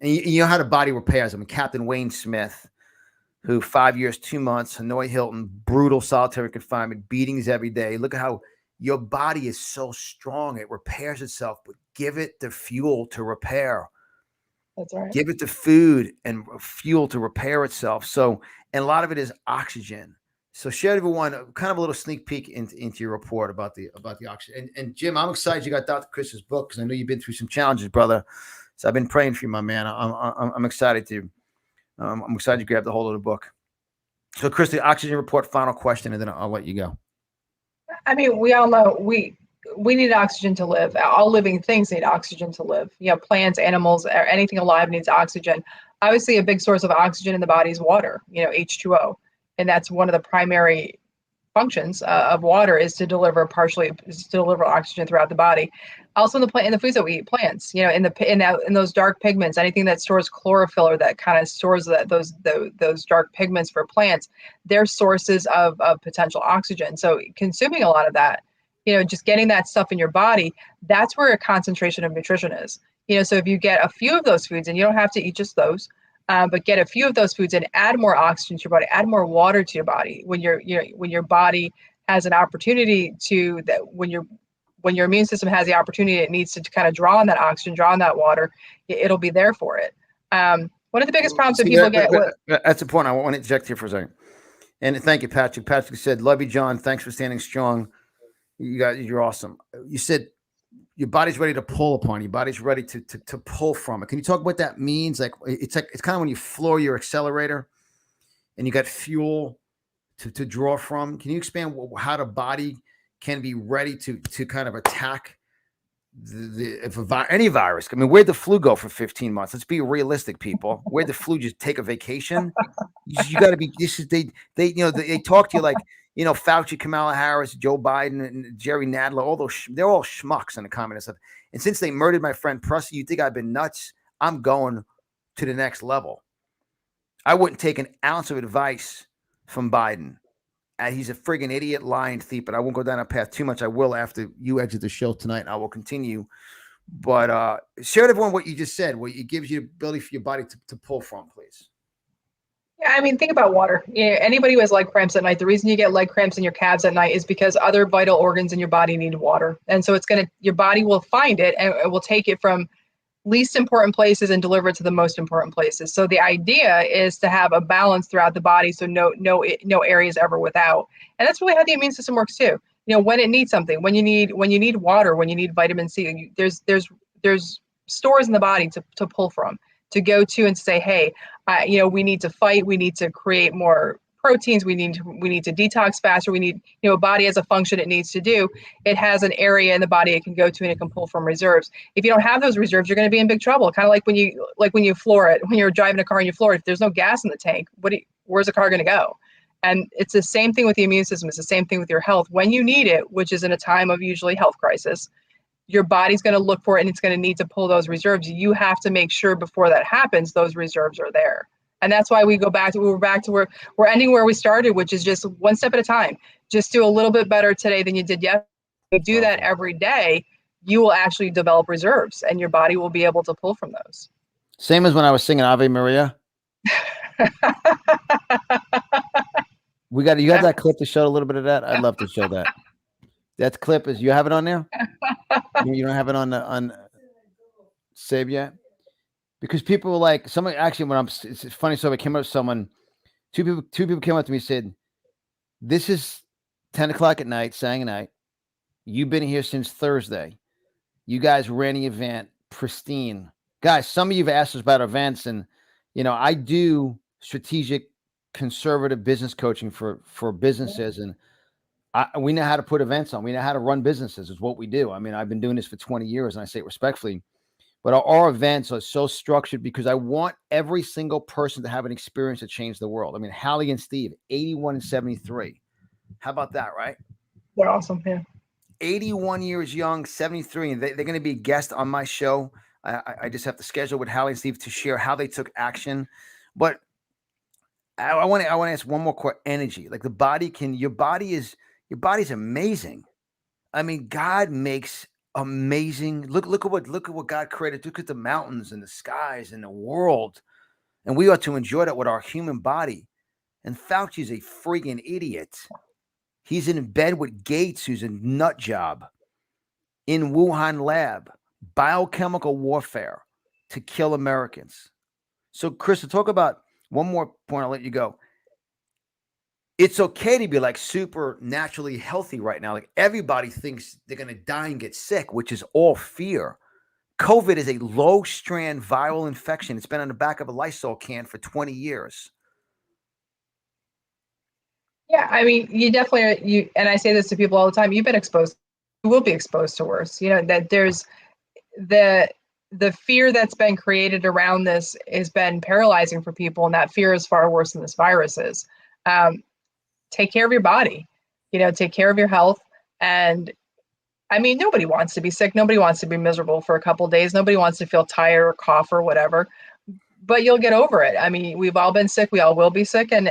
you know how the body repairs. I mean, Captain Wayne Smith, who 5 years, 2 months, Hanoi Hilton, brutal solitary confinement, beatings every day. Look at how your body is so strong. It repairs itself, but give it the fuel to repair. That's right. Give it the food and fuel to repair itself. So, and a lot of it is oxygen. So share everyone kind of a little sneak peek into your report about the oxygen. And Jim, I'm excited you got Dr. Chris's book, because I know you've been through some challenges, brother. So I've been praying for you, my man. I'm excited to. I'm excited you grabbed the hold of the book. So, Chris, the oxygen report, final question, and then I'll let you go. I mean, we all know we need oxygen to live. All living things need oxygen to live. Plants, animals, anything alive needs oxygen. Obviously, a big source of oxygen in the body is water, H2O. And that's one of the primary functions of water, is to deliver oxygen throughout the body. Also in the foods that we eat, plants, in those dark pigments, anything that stores chlorophyll or that kind of stores those dark pigments for plants, they're sources of potential oxygen. So consuming a lot of that, just getting that stuff in your body, that's where a concentration of nutrition is. So if you get a few of those foods, and you don't have to eat just those, but get a few of those foods and add more oxygen to your body, add more water to your body. When your body has an opportunity to, that when your immune system has the opportunity, it needs to kind of draw on that oxygen, draw on that water, it'll be there for it. One of the biggest problems that people get. That's the point. I want to interject here for a second. And thank you, Patrick. Patrick said, "Love you, John. Thanks for standing strong. You guys, you're awesome." You said your body's ready to pull upon. Your body's ready to pull from it. Can you talk what that means? It's kind of when you floor your accelerator, and you got fuel to draw from. Can you expand how the body can be ready to kind of attack any virus? I mean, where'd the flu go for 15 months? Let's be realistic, people. Where'd the flu just take a vacation? You got to be. They talk to you like, Fauci, Kamala Harris, Joe Biden, and Jerry Nadler. All those they're all schmucks in the communist stuff. And since they murdered my friend Prussi, you think I've been nuts? I'm going to the next level. I wouldn't take an ounce of advice from Biden. He's a friggin' idiot, lying thief, but I won't go down that path too much. I will after you exit the show tonight. I will continue. But share with everyone what you just said, what it gives you the ability for your body to pull from, please. Yeah, I mean, think about water. Anybody who has leg cramps at night, the reason you get leg cramps in your calves at night is because other vital organs in your body need water. And so your body will find it, and it will take it from least important places and deliver it to the most important places. So the idea is to have a balance throughout the body, so no areas ever without. And that's really how the immune system works too. when it needs something, when you need water, when you need vitamin C, there's stores in the body to pull from, to go to and say, hey, we need to fight, we need to create more proteins, we need to detox faster, we need, body has a function it needs to do. It has an area in the body it can go to and it can pull from reserves. If you don't have those reserves, you're going to be in big trouble. Kind of like when you floor it, when you're driving a car and you floor it, if there's no gas in the tank, where's the car going to go? And it's the same thing with the immune system. It's the same thing with your health. When you need it, which is in a time of usually health crisis, your body's going to look for it and it's going to need to pull those reserves. You have to make sure before that happens, those reserves are there. And that's why we're back to where we're ending where we started, which is just one step at a time. Just do a little bit better today than you did yesterday. If you do that every day, you will actually develop reserves and your body will be able to pull from those. Same as when I was singing Ave Maria. You have that clip to show a little bit of that? I'd love to show that. That clip you have it on there? You don't have it on save yet? Because people were like, someone actually, it's funny. So I came up with someone, two people came up to me and said, this is 10 o'clock at night, Saturday night. You've been here since Thursday. You guys ran the event pristine. Guys, some of you have asked us about events, and, I do strategic conservative business coaching for businesses. And we know how to put events on. We know how to run businesses is what we do. I mean, I've been doing this for 20 years and I say it respectfully, but our events are so structured because I want every single person to have an experience to change the world. I mean, Hallie and Steve, 81 and 73. How about that, right? They're awesome. Yeah. 81 years young, 73, and they're going to be a guest on my show. I just have to schedule with Hallie and Steve to share how they took action. But I want to ask one more question. Energy, like your body's amazing. I mean, God makes amazing. Look at what God created. Look at the mountains and the skies and the world, and we ought to enjoy that with our human body. And Fauci's a freaking idiot. He's in bed with Gates, who's a nut job, in Wuhan lab, biochemical warfare to kill Americans. So, Christa, talk about one more point. I'll let you go. It's okay to be like super naturally healthy right now. Like everybody thinks they're going to die and get sick, which is all fear. COVID is a low strand viral infection. It's been on the back of a Lysol can for 20 years. Yeah, I mean, you definitely and I say this to people all the time, you've been exposed, you will be exposed to worse. That there's the fear that's been created around this has been paralyzing for people, and that fear is far worse than this virus is. Take care of your body, take care of your health. And I mean, nobody wants to be sick. Nobody wants to be miserable for a couple of days. Nobody wants to feel tired or cough or whatever, but you'll get over it. I mean, we've all been sick. We all will be sick, and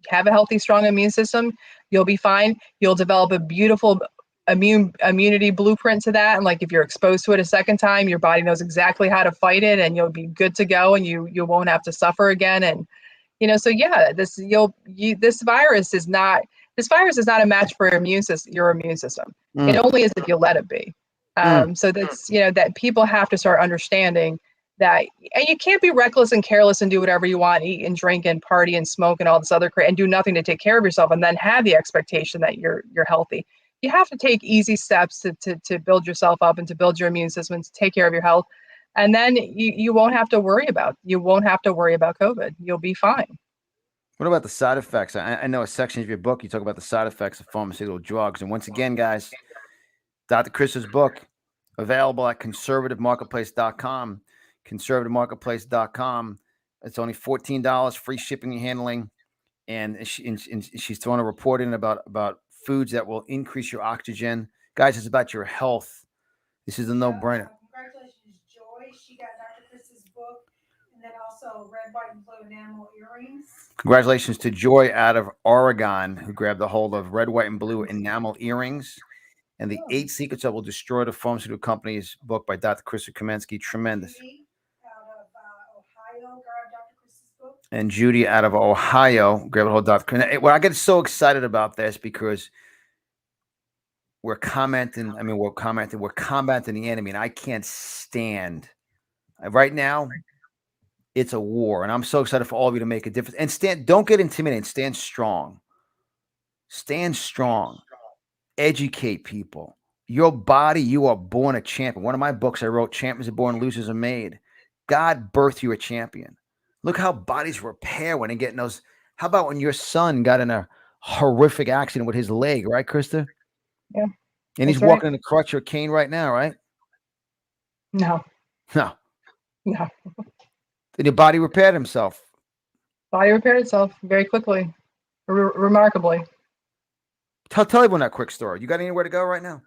have a healthy, strong immune system. You'll be fine. You'll develop a beautiful immunity blueprint to that. And like, if you're exposed to it a second time, your body knows exactly how to fight it, and you'll be good to go, and you won't have to suffer again. And, so yeah, this virus is not a match for your immune system. It only is if you let it be. So that's, that people have to start understanding that, and you can't be reckless and careless and do whatever you want, eat and drink and party and smoke and all this other and do nothing to take care of yourself, and then have the expectation that you're healthy. You have to take easy steps to build yourself up and to build your immune system, to take care of your health, and then you won't have to worry about COVID. You'll be fine. What about the side effects? I know a section of your book you talk about the side effects of pharmaceutical drugs, and once again, guys, Dr. Chris's book available at conservativemarketplace.com. conservativemarketplace.com. It's only $14, free shipping and handling. And she's throwing a report in about foods that will increase your oxygen. Guys, it's about your health. This is a no-brainer. Congratulations, Joy. She got Dr. Chris's book, and then also red, white, and blue enamel earrings. Congratulations to Joy out of Oregon, who grabbed a hold of red, white, and blue enamel earrings. And the 8 Secrets That Will Destroy the Pharmaceutical Companies, book by Dr. Christa Kamensky. Tremendous. And Judy out of Ohio, grab a hold of Dr. Well, I get so excited about this because we're combating the enemy, and I can't stand. Right now, it's a war, and I'm so excited for all of you to make a difference. And don't get intimidated. Stand strong. Stand strong. educate people. Your body, you are born a champion. One of my books I wrote, Champions are Born, Losers are Made. God birthed you a champion. Look how bodies repair when they get in those. How about when your son got in a horrific accident with his leg, right, Krista? Yeah. And he's That's right. walking in a crutch or cane right now, right? No, No. no. And your body repaired himself. Body repaired itself very quickly, remarkably. Tell everyone that quick story. You got anywhere to go right now?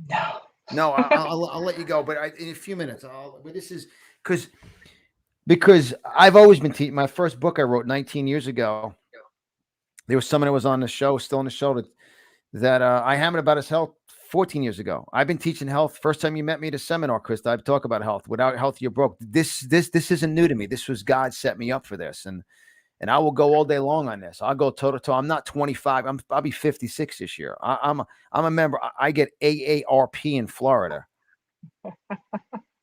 No. No, I'll let you go, but in a few minutes. But this is because I've always been teaching. My first book I wrote 19 years ago. There was someone that was on the show, still on the show, that I hammered about his health 14 years ago. I've been teaching health. First time you met me at a seminar, Krista, I've talked about health. Without health, you're broke. This isn't new to me. This was God set me up for this, and I will go all day long on this. I'll go toe to toe. I'm not 25. I'll be 56 this year. I'm a member. I get AARP in Florida,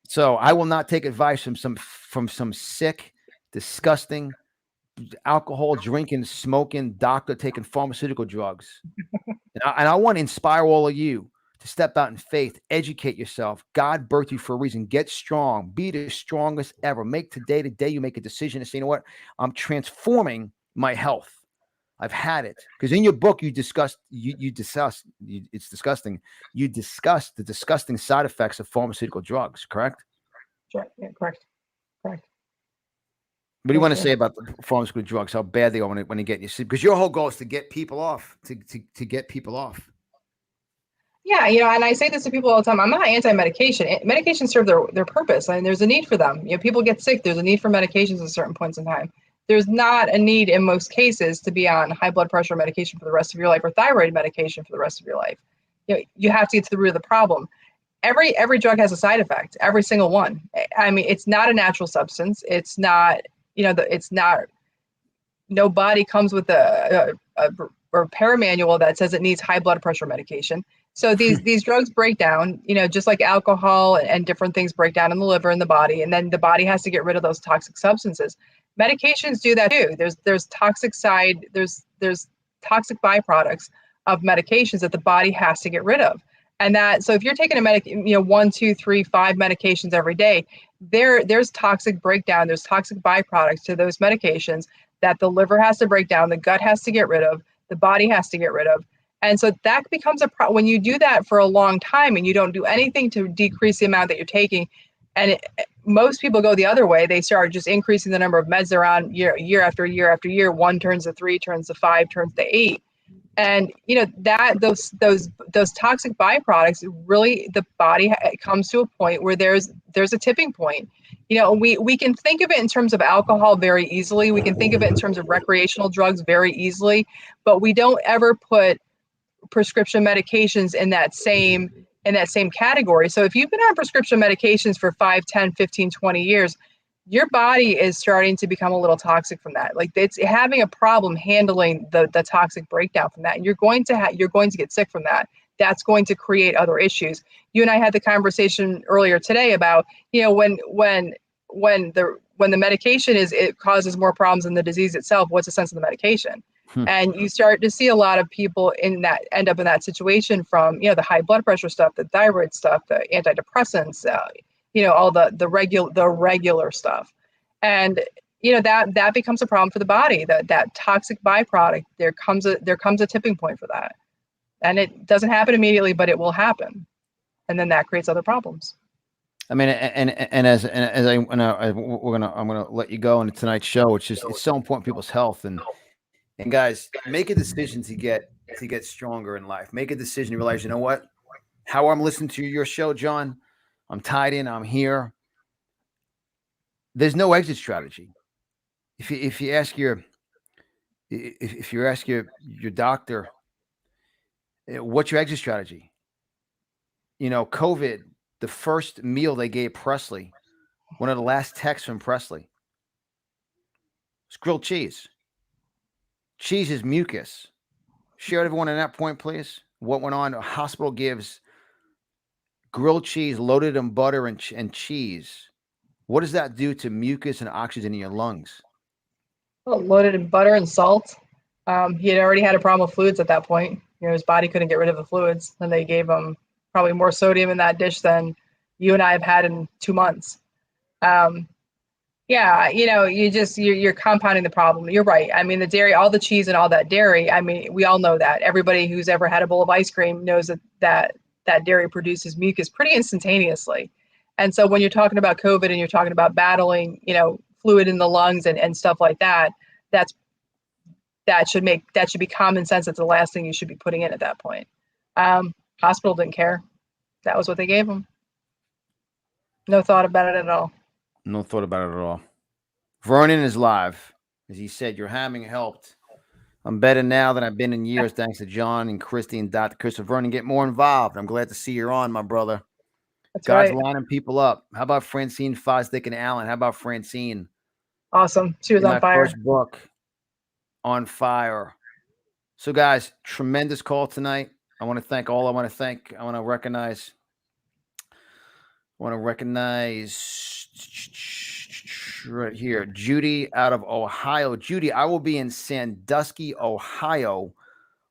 so I will not take advice from some sick, disgusting, alcohol drinking, smoking doctor taking pharmaceutical drugs. And I want to inspire all of you to step out in faith, educate yourself. God birthed you for a reason. Get strong. Be the strongest ever. Make today the day you make a decision to say, you know what? I'm transforming my health. I've had it. Because in your book, it's disgusting. You discussed the disgusting side effects of pharmaceutical drugs, correct? Sure. Yeah, correct. What do you want to say about the pharmaceutical drugs? How bad they are when they get you sick? Because your whole goal is to get people off, to get people off. Yeah, and I say this to people all the time. I'm not anti-medication. Medications serve their purpose, and there's a need for them. People get sick. There's a need for medications at certain points in time. There's not a need in most cases to be on high blood pressure medication for the rest of your life or thyroid medication for the rest of your life. You have to get to the root of the problem. Every drug has a side effect. Every single one. I mean, it's not a natural substance. It's not. It's not. No body comes with a repair manual that says it needs high blood pressure medication. So these drugs break down, just like alcohol and different things break down in the liver and the body, and then the body has to get rid of those toxic substances. Medications do that too. There's toxic toxic byproducts of medications that the body has to get rid of. And so if you're taking 1, 2, 3, 5 medications every day, there's toxic breakdown, there's toxic byproducts to those medications that the liver has to break down, the gut has to get rid of, the body has to get rid of. And so that becomes when you do that for a long time and you don't do anything to decrease the amount that you're taking, and most people go the other way. They start just increasing the number of meds they're on year after year after year. 1 turns to 3, turns to 5, turns to 8. And that those toxic byproducts, really, the body comes to a point where there's a tipping point. We can think of it in terms of alcohol very easily. We can think of it in terms of recreational drugs very easily, but we don't ever put prescription medications in that same category. So if you've been on prescription medications for 5, 10, 15, 20 years, your body is starting to become a little toxic from that. Like, it's having a problem handling the toxic breakdown from that. And you're going to get sick from that. That's going to create other issues. You and I had the conversation earlier today about, when the medication it causes more problems than the disease itself, what's the sense of the medication? And you start to see a lot of people end up in that situation from, the high blood pressure stuff, the thyroid stuff, the antidepressants, all the regular stuff. And, that becomes a problem for the body, that toxic byproduct. There comes a tipping point for that. And it doesn't happen immediately, but it will happen. And then that creates other problems. I mean, I'm gonna let you go on tonight's show. It's so important, people's health, and guys, make a decision to get stronger in life. Make a decision to realize, you know what? How I'm listening to your show, John, I'm tied in. I'm here. There's no exit strategy. If you ask your doctor, what's your exit strategy? COVID, the first meal they gave Presley, one of the last texts from Presley, was grilled cheese. Cheese is mucus. Share everyone on that point, please. What went on? A hospital gives grilled cheese loaded in butter and cheese. What does that do to mucus and oxygen in your lungs? Well, loaded in butter and salt. He had already had a problem with fluids at that point. his body couldn't get rid of the fluids, and they gave him probably more sodium in that dish than you and I have had in 2 months. Yeah, you're compounding the problem. You're right. I mean, the dairy, all the cheese and all that dairy, I mean, we all know that. Everybody who's ever had a bowl of ice cream knows that dairy produces mucus pretty instantaneously. And so when you're talking about COVID and you're talking about battling, fluid in the lungs and stuff like that, that should be common sense. That's the last thing you should be putting in at that point. Hospital didn't care. That was what they gave him. No thought about it at all. No thought about it at all. Vernon is live. As he said, your hamming helped. I'm better now than I've been in years, thanks to John and Christy and Dr. Christopher. Vernon, get more involved. I'm glad to see you're on, my brother. That's God's right. lining people up. How about Francine Fosdick and Allen? How about Francine? Awesome. She was on fire. First book, On Fire. So, guys, tremendous call tonight. I want to recognize right here, Judy out of Ohio. Judy, I will be in Sandusky, Ohio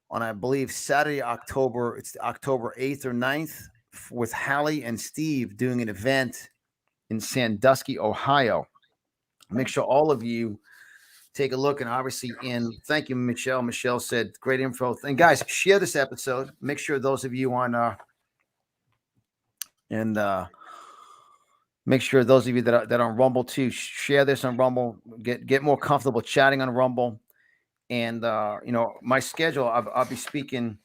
on, I believe, Saturday, October 8th or 9th with Hallie and Steve doing an event in Sandusky, Ohio. Make sure all of you take a look, and obviously thank you, Michelle. Michelle said great info. And guys, share this episode. Make sure those of you on make sure those of you that are on Rumble too, share this on Rumble. Get more comfortable chatting on Rumble. And my schedule, I'll be speaking.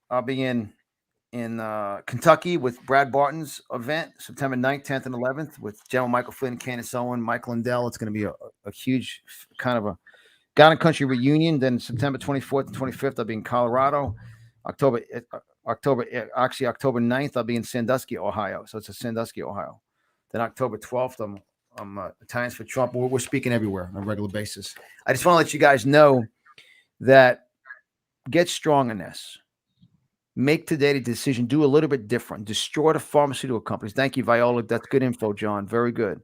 I'll be in Kentucky with Brad Barton's event, September 9th, 10th, and 11th with General Michael Flynn, Candace Owen, Mike Lindell. It's going to be a huge kind of a God and Country reunion. Then September 24th and 25th, I'll be in Colorado. October 9th, I'll be in Sandusky, Ohio. So it's Sandusky, Ohio. Then October 12th, I'm Italians for Trump. We're speaking everywhere on a regular basis. I just want to let you guys know that get strong in this. Make today the decision. Do a little bit different. Destroy the pharmaceutical companies. Thank you, Viola. That's good info, John. Very good.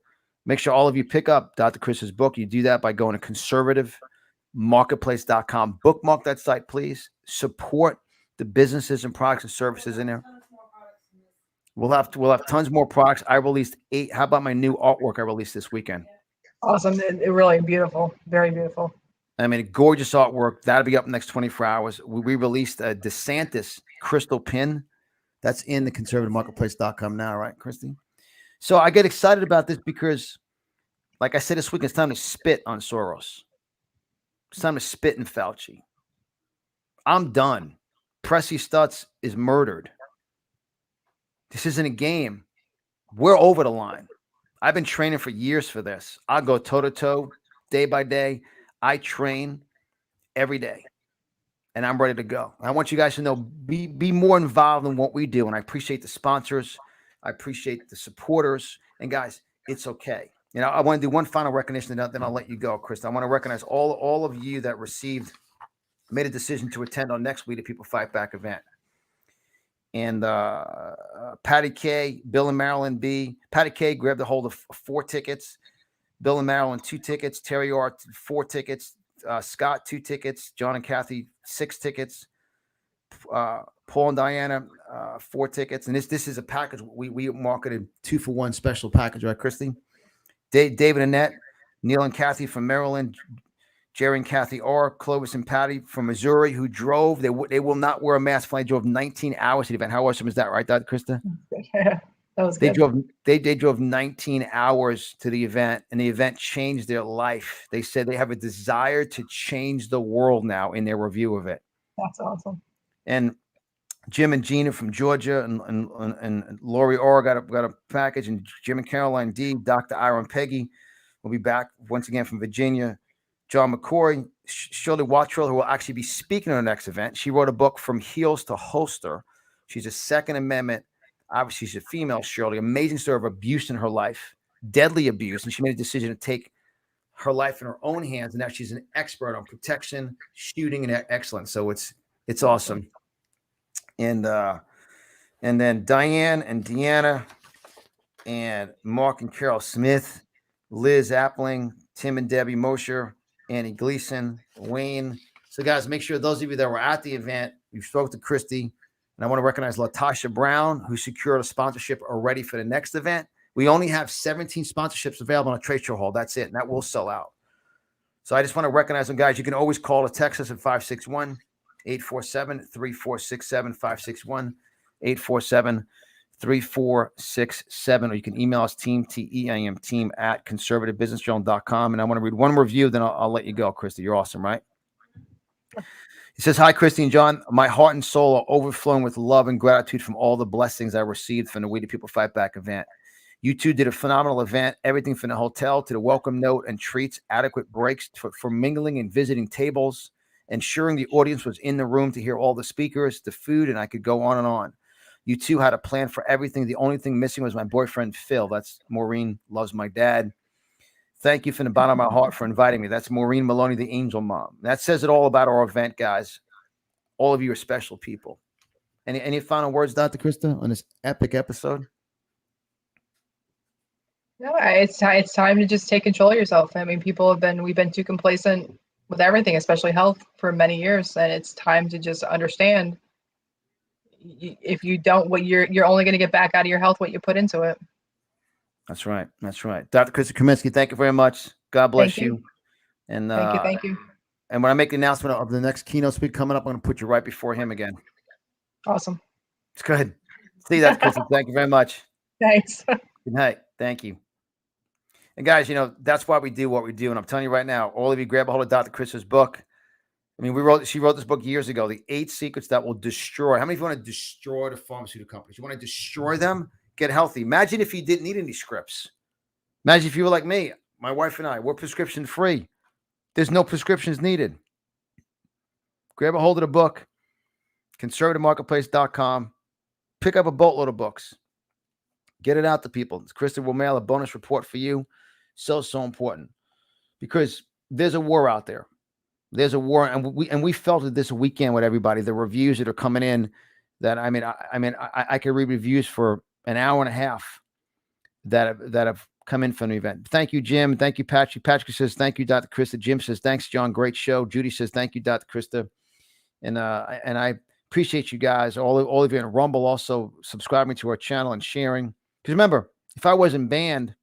Make sure all of you pick up Dr. Chris's book. You do that by going to conservativemarketplace.com. Bookmark that site, please. Support the businesses and products and services in there. We'll have tons more products. I released 8. How about my new artwork I released this weekend? Awesome. It really beautiful. Very beautiful. I mean, gorgeous artwork. That'll be up in the next 24 hours. We released a DeSantis crystal pin. That's in the conservativemarketplace.com now, right, Christy? So I get excited about this because, like I said this week, it's time to spit on Soros. It's time to spit in Fauci. I'm done. Pressy Stutz is murdered. This isn't a game. We're over the line. I've been training for years for this. I go toe-to-toe, day by day. I train every day, and I'm ready to go. I want you guys to know, be more involved in what we do, and I appreciate the sponsors. I appreciate the supporters. And, guys, it's okay. I want to do one final recognition, and then I'll let you go, Chris. I want to recognize all of you that made a decision to attend our next We the People Fight Back event. And Patty K, Bill and Marilyn B. Patty K grabbed a hold of 4 tickets. Bill and Marilyn, 2 tickets. Terry R, 4 tickets. Scott, 2 tickets. John and Kathy, 6 tickets. Paul and Diana, 4 tickets. And this is a package. We marketed 2-for-1 special package, right, Christy? David and Annette, Neil and Kathy from Maryland, Jerry and Kathy R, Clovis and Patty from Missouri, who drove. They will not wear a mask. They drove 19 hours to the event. How awesome is that, right, Dr. Krista? Yeah, that was good. They drove 19 hours to the event, and the event changed their life. They said they have a desire to change the world now in their review of it. That's awesome. And Jim and Gina from Georgia and Lori R got a package, and Jim and Caroline D, Dr. Ira and Peggy will be back once again from Virginia. John McCoy, Shirley Wattrell, who will actually be speaking at our next event. She wrote a book, From Heels to Holster. She's a Second Amendment. Obviously, she's a female, Shirley. Amazing story of abuse in her life, deadly abuse. And she made a decision to take her life in her own hands. And now she's an expert on protection, shooting, and excellence. So it's awesome. And then Diane and Deanna and Mark and Carol Smith, Liz Appling, Tim and Debbie Mosher, Annie Gleason, Wayne, So, guys, make sure those of you that were at the event, you spoke to Christy, and I want to recognize Latasha Brown, who secured a sponsorship already for the next event. We only have 17 sponsorships available on a trade show hall. That's it, and that will sell out. So I just want to recognize them, guys. You can always call or text us at 561-847-3467, 561-847-3467, or you can email us team, T-E-I-M, team at conservativebusinessjournal.com. And I want to read one review, then I'll let you go, Christy. You're awesome, right? He says, hi, Christy and John. My heart and soul are overflowing with love and gratitude from all the blessings I received from the We the People Fight Back event. You two did a phenomenal event, everything from the hotel to the welcome note and treats, adequate breaks for mingling and visiting tables, ensuring the audience was in the room to hear all the speakers, the food, and I could go on and on. You two had a plan for everything. The only thing missing was my boyfriend, Phil. That's Maureen, loves my dad. Thank you from the bottom of my heart for inviting me. That's Maureen Maloney, the angel mom. That says it all about our event, guys. All of you are special people. Any final words, Dr. Christa, on this epic episode? No, it's time to just take control of yourself. I mean, we've been too complacent with everything, especially health, for many years, and it's time to just understand. If you don't, you're only going to get back out of your health what you put into it. That's right. That's right. Dr. Christa Kaminsky, thank you very much. God bless you. And Thank you. And when I make the announcement of the next keynote speaker coming up, I'm going to put you right before him again. Awesome. It's good. See that, Christa. Thank you very much. Thanks. Good night. Thank you. And guys, that's why we do what we do. And I'm telling you right now, all of you grab a hold of Dr. Christa's book. I mean, she wrote this book years ago, The 8 Secrets That Will Destroy. How many of you want to destroy the pharmaceutical companies? You want to destroy them? Get healthy. Imagine if you didn't need any scripts. Imagine if you were like me, my wife and I, we're prescription free. There's no prescriptions needed. Grab a hold of the book, conservativemarketplace.com. Pick up a boatload of books. Get it out to people. Christa will mail a bonus report for you. So important, because there's a war out there. There's a war, and we felt it this weekend with everybody. The reviews that are coming in, that I could read reviews for an hour and a half that have come in from the event. Thank you, Jim. Thank you, Patrick. Patrick says, thank you, Dr. Christa. Jim says, thanks, John. Great show. Judy says, thank you, Dr. Christa. And I appreciate you guys, all of you in Rumble, also subscribing to our channel and sharing. Because remember, if I wasn't banned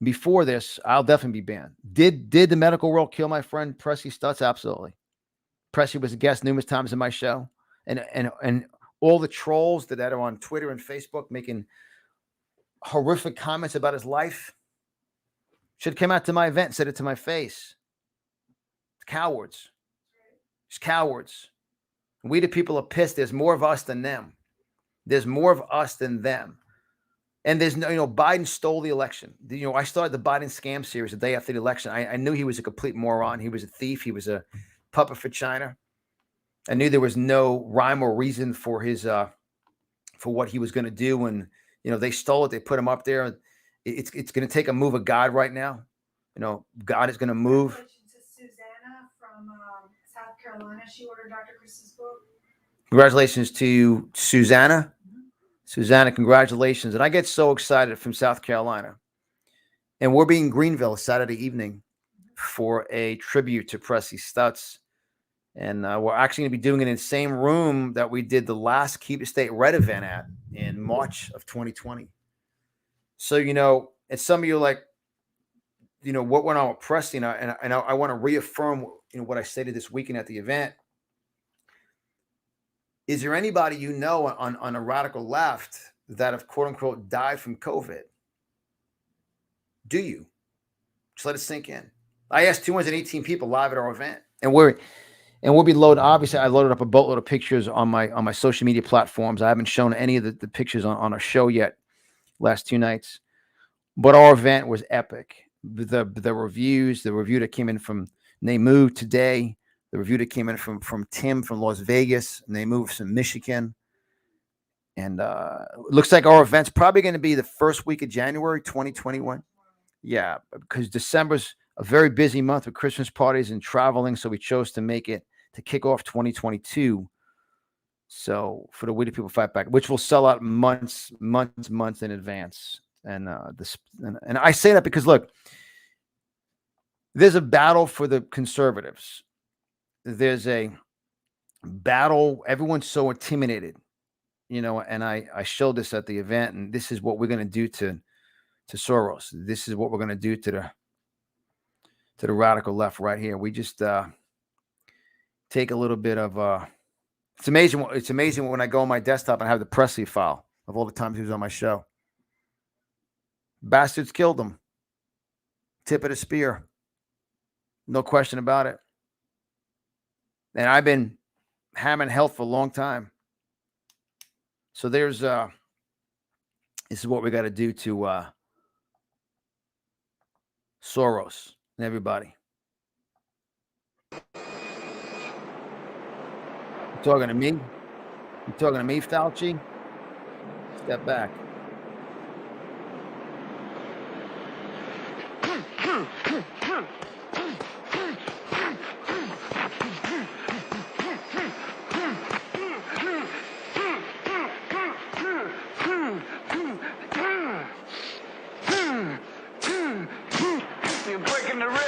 before this, I'll definitely be banned. Did the medical world kill my friend Pressy Stutz? Absolutely. Pressy was a guest numerous times in my show. And all the trolls that are on Twitter and Facebook making horrific comments about his life should come out to my event and said it to my face. It's cowards. It's cowards. We the people are pissed. There's more of us than them. There's more of us than them. And there's no, Biden stole the election. I started the Biden scam series the day after the election. I knew he was a complete moron. He was a thief. He was a puppet for China. I knew there was no rhyme or reason for his, for what he was going to do. And, they stole it. They put him up there. It's going to take a move of God right now. God is going to move. Congratulations to Susanna from South Carolina. She ordered Dr. Chris's book. Congratulations to Susanna. Susanna, congratulations. And I get so excited from South Carolina. And we'll be in Greenville Saturday evening for a tribute to Pressy Stutz. And we're actually going to be doing it in the same room that we did the last Keep It State Red event at in March of 2020. So, and some of you are like, what went on with Pressy? And I want to reaffirm, what I stated this weekend at the event. Is there anybody on a radical left that have, quote unquote, died from COVID? Do you? Just let it sink in. I asked 218 people live at our event, and we'll be loaded. Obviously, I loaded up a boatload of pictures on my social media platforms. I haven't shown any of the pictures on our show yet, last 2 nights. But our event was epic. The reviews, the review that came in from Nemu today, the review that came in from Tim from Las Vegas, and they moved from Michigan. And it looks like our event's probably going to be the first week of January 2021. Yeah, because December's a very busy month with Christmas parties and traveling, so we chose to make it to kick off 2022. So for the We the People Fight Back, which will sell out months in advance. And I say that because, look, there's a battle for the conservatives. there's a battle. Everyone's so intimidated, and I showed this at the event, and this is what we're going to do to Soros. This is what we're going to do to the radical left right here. We just take a little bit of it's amazing. It's amazing when I go on my desktop and I have the Presley file of all the times he was on my show. Bastards killed him. Tip of the spear. No question about it. And I've been hammering health for a long time. So there's this is what we got to do to Soros and everybody. You talking to me? You talking to me, Fauci? Step back. You're breaking the ribs.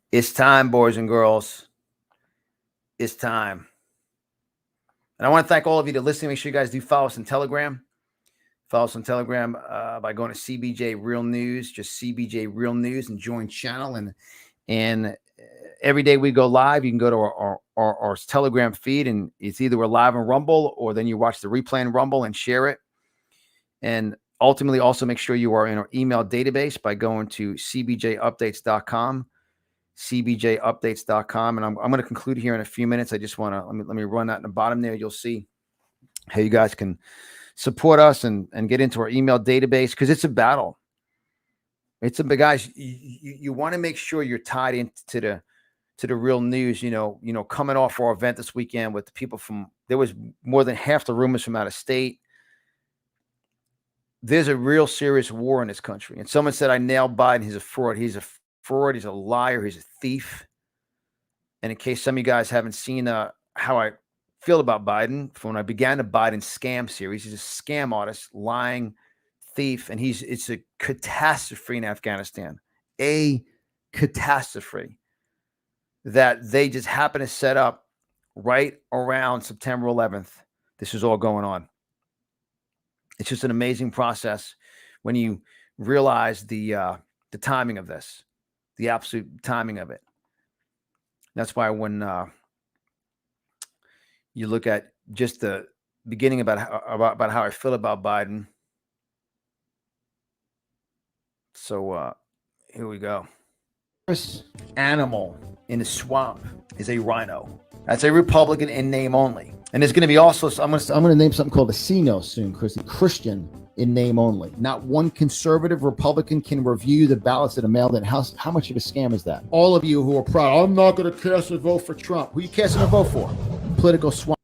It's time, boys and girls. It's time. And I want to thank all of you that are listening. Make sure you guys do follow us on Telegram. Follow us on Telegram by going to CBJ Real News, just CBJ Real News, and join channel. And every day we go live, you can go to our Telegram feed, and it's either we're live on Rumble or then you watch the replay in Rumble and share it. And ultimately, also make sure you are in our email database by going to cbjupdates.com. cbjupdates.com. And I'm going to conclude here in a few minutes. I just want to let me run that in the bottom there. You'll see how you guys can support us and get into our email database, because it's a battle. It's a big, guys. You want to make sure you're tied into the real news. Coming off our event this weekend with the people there was more than half the rumors from out of state. There's a real serious war in this country. And someone said I nailed Biden. He's a fraud. He's a fraud. He's a liar. He's a thief. And in case some of you guys haven't seen how I feel about Biden from when I began the Biden scam series, he's a scam artist, lying thief, and it's a catastrophe in Afghanistan, a catastrophe that they just happen to set up right around September 11th. This is all going on. It's just an amazing process when you realize the timing of this. The absolute timing of it. That's why when you look at just the beginning about how I feel about Biden. So here we go. First animal in the swamp is a rhino. That's a Republican in name only. And there's going to be also, I'm going to name something called a CNO soon, Christian in name only. Not one conservative Republican can review the ballots that are mailed in. How much of a scam is that? All of you who are proud, I'm not going to cast a vote for Trump. Who are you casting a vote for? Political swamp.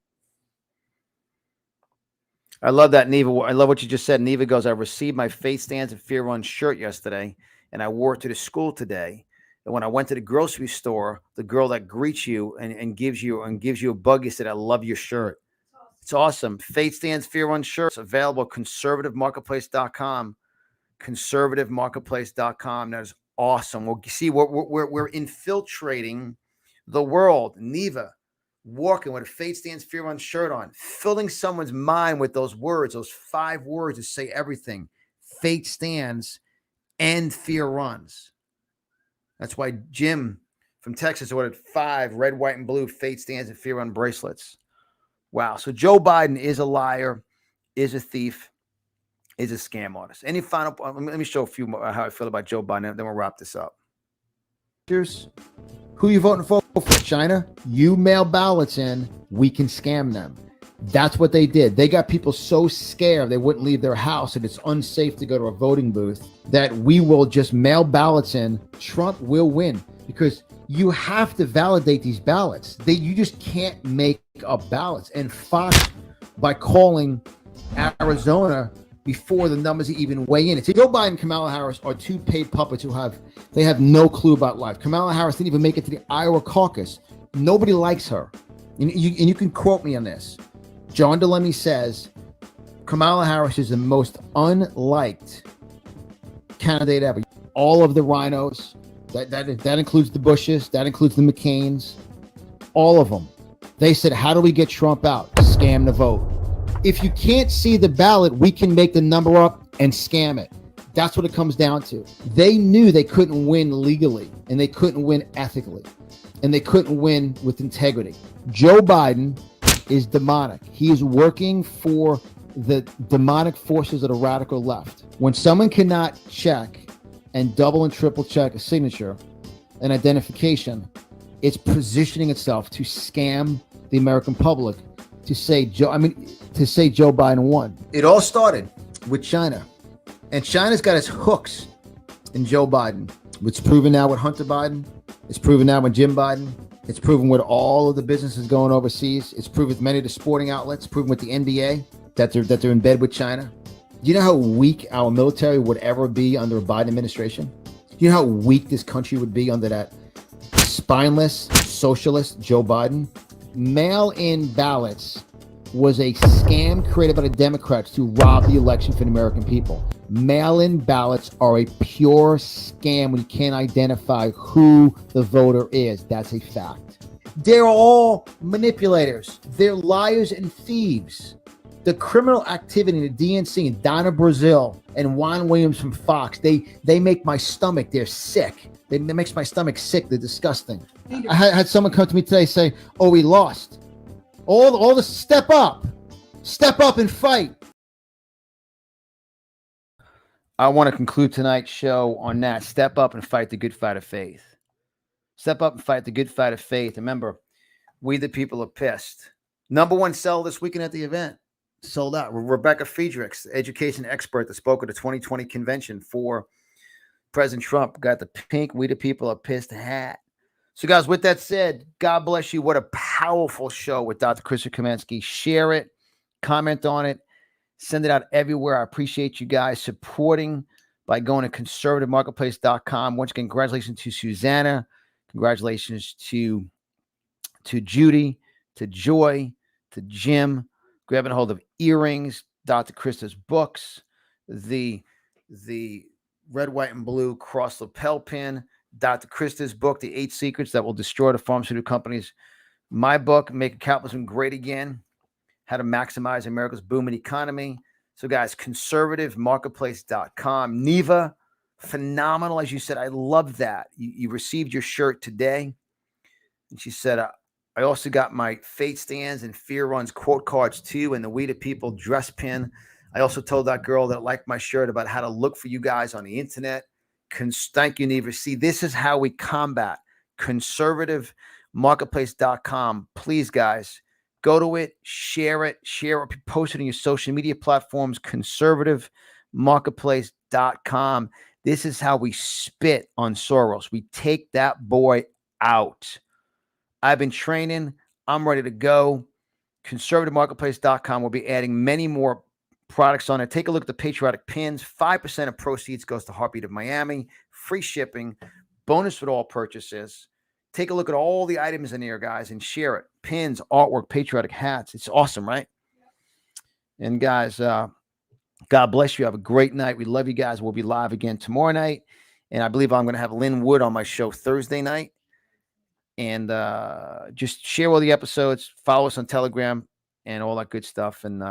I love that, Neva. I love what you just said. Neva goes, I received my Faith Stands and Fear Runs shirt yesterday, and I wore it to the school today. And when I went to the grocery store, the girl that greets you and gives you a buggy said, I love your shirt. It's awesome. Faith Stands, Fear Runs shirts available at conservativemarketplace.com. Conservativemarketplace.com. That is awesome. Well, see, we're infiltrating the world. Neva walking with a Faith Stands, Fear Runs shirt on, filling someone's mind with those words, those 5 words that say everything. Faith stands and fear runs. That's why Jim from Texas ordered 5 red, white, and blue Faith Stands and Fear Run bracelets. Wow. So Joe Biden is a liar, is a thief, is a scam artist. Any final, let me show a few more how I feel about Joe Biden, then we'll wrap this up. Here's who you voting for, China. You mail ballots in, we can scam them. That's what they did. They got people so scared they wouldn't leave their house and it's unsafe to go to a voting booth that we will just mail ballots in. Trump will win because you have to validate these ballots. You just can't make up ballots. And Fox, by calling Arizona before the numbers even weigh in, it's Joe Biden and Kamala Harris are 2 paid puppets who have no clue about life. Kamala Harris didn't even make it to the Iowa caucus. Nobody likes her. And you can quote me on this. John Delaney says Kamala Harris is the most unliked candidate ever. All of the rhinos, that includes the Bushes, that includes the McCains, all of them. They said, how do we get Trump out? Scam the vote. If you can't see the ballot, we can make the number up and scam it. That's what it comes down to. They knew they couldn't win legally, and they couldn't win ethically, and they couldn't win with integrity. Joe Biden is demonic. He is working for the demonic forces of the radical left. When someone cannot check and double and triple check a signature and identification, it's positioning itself to scam the American public to say Joe Biden won. It all started with China. And China's got its hooks in Joe Biden. It's proven now with Hunter Biden. It's proven now with Jim Biden. It's proven with all of the businesses going overseas. It's proven with many of the sporting outlets. Proven with the NBA that they're in bed with China. Do you know how weak our military would ever be under a Biden administration? Do you know how weak this country would be under that spineless socialist Joe Biden? Mail-in ballots was a scam created by the Democrats to rob the election from the American people. Mail-in ballots are a pure scam when you can't identify who the voter is. That's a fact. They're all manipulators. They're liars and thieves. The criminal activity in the DNC and Donna Brazil and Juan Williams from Fox, they make my stomach, they're sick. They makes my stomach sick. They're disgusting. I had someone come to me today say, oh, we lost. All the step up and fight. I want to conclude tonight's show on that. Step up and fight the good fight of faith. Step up and fight the good fight of faith. Remember, we the people are pissed. Number one seller this weekend at the event. Sold out. Rebecca Friedrichs, education expert that spoke at the 2020 convention for President Trump, got the pink We the People Are Pissed hat. So, guys, with that said, God bless you. What a powerful show with Dr. Christa Kamenski. Share it, comment on it, send it out everywhere. I appreciate you guys supporting by going to conservativemarketplace.com. Once again, congratulations to Susanna. Congratulations to Judy, to Joy, to Jim. Grabbing a hold of earrings, Dr. Christa's books, the red, white, and blue cross lapel pin, Dr. Christa's book, The 8 Secrets That Will Destroy the Pharmaceutical Companies. My book, Making Capitalism Great Again, How to Maximize America's Booming Economy. So, guys, conservativemarketplace.com. Neva, phenomenal. As you said, I love that. You received your shirt today. And she said, I also got my Fate Stands and Fear Runs quote cards too, and the We the People dress pin. I also told that girl that liked my shirt about how to look for you guys on the internet. Thank you, Neva. See, this is how we combat. conservativemarketplace.com. Please, guys, go to it, share it, post it on your social media platforms. conservativemarketplace.com. This is how we spit on Soros. We take that boy out. I've been training. I'm ready to go. conservativemarketplace.com. We'll be adding many more products on it. Take a look at the patriotic pins. 5% of proceeds goes to Heartbeat of Miami. Free shipping. Bonus with all purchases. Take a look at all the items in here, guys, and share it. Pins, artwork, patriotic hats. It's awesome, right? And guys, God bless you. Have a great night. We love you guys. We'll be live again tomorrow night. And I believe I'm going to have Lynn Wood on my show Thursday night. And just share all the episodes, follow us on Telegram and all that good stuff. And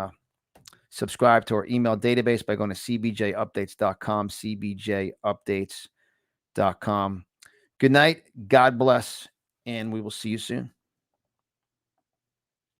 subscribe to our email database by going to cbjupdates.com, cbjupdates.com. Good night. God bless. And we will see you soon.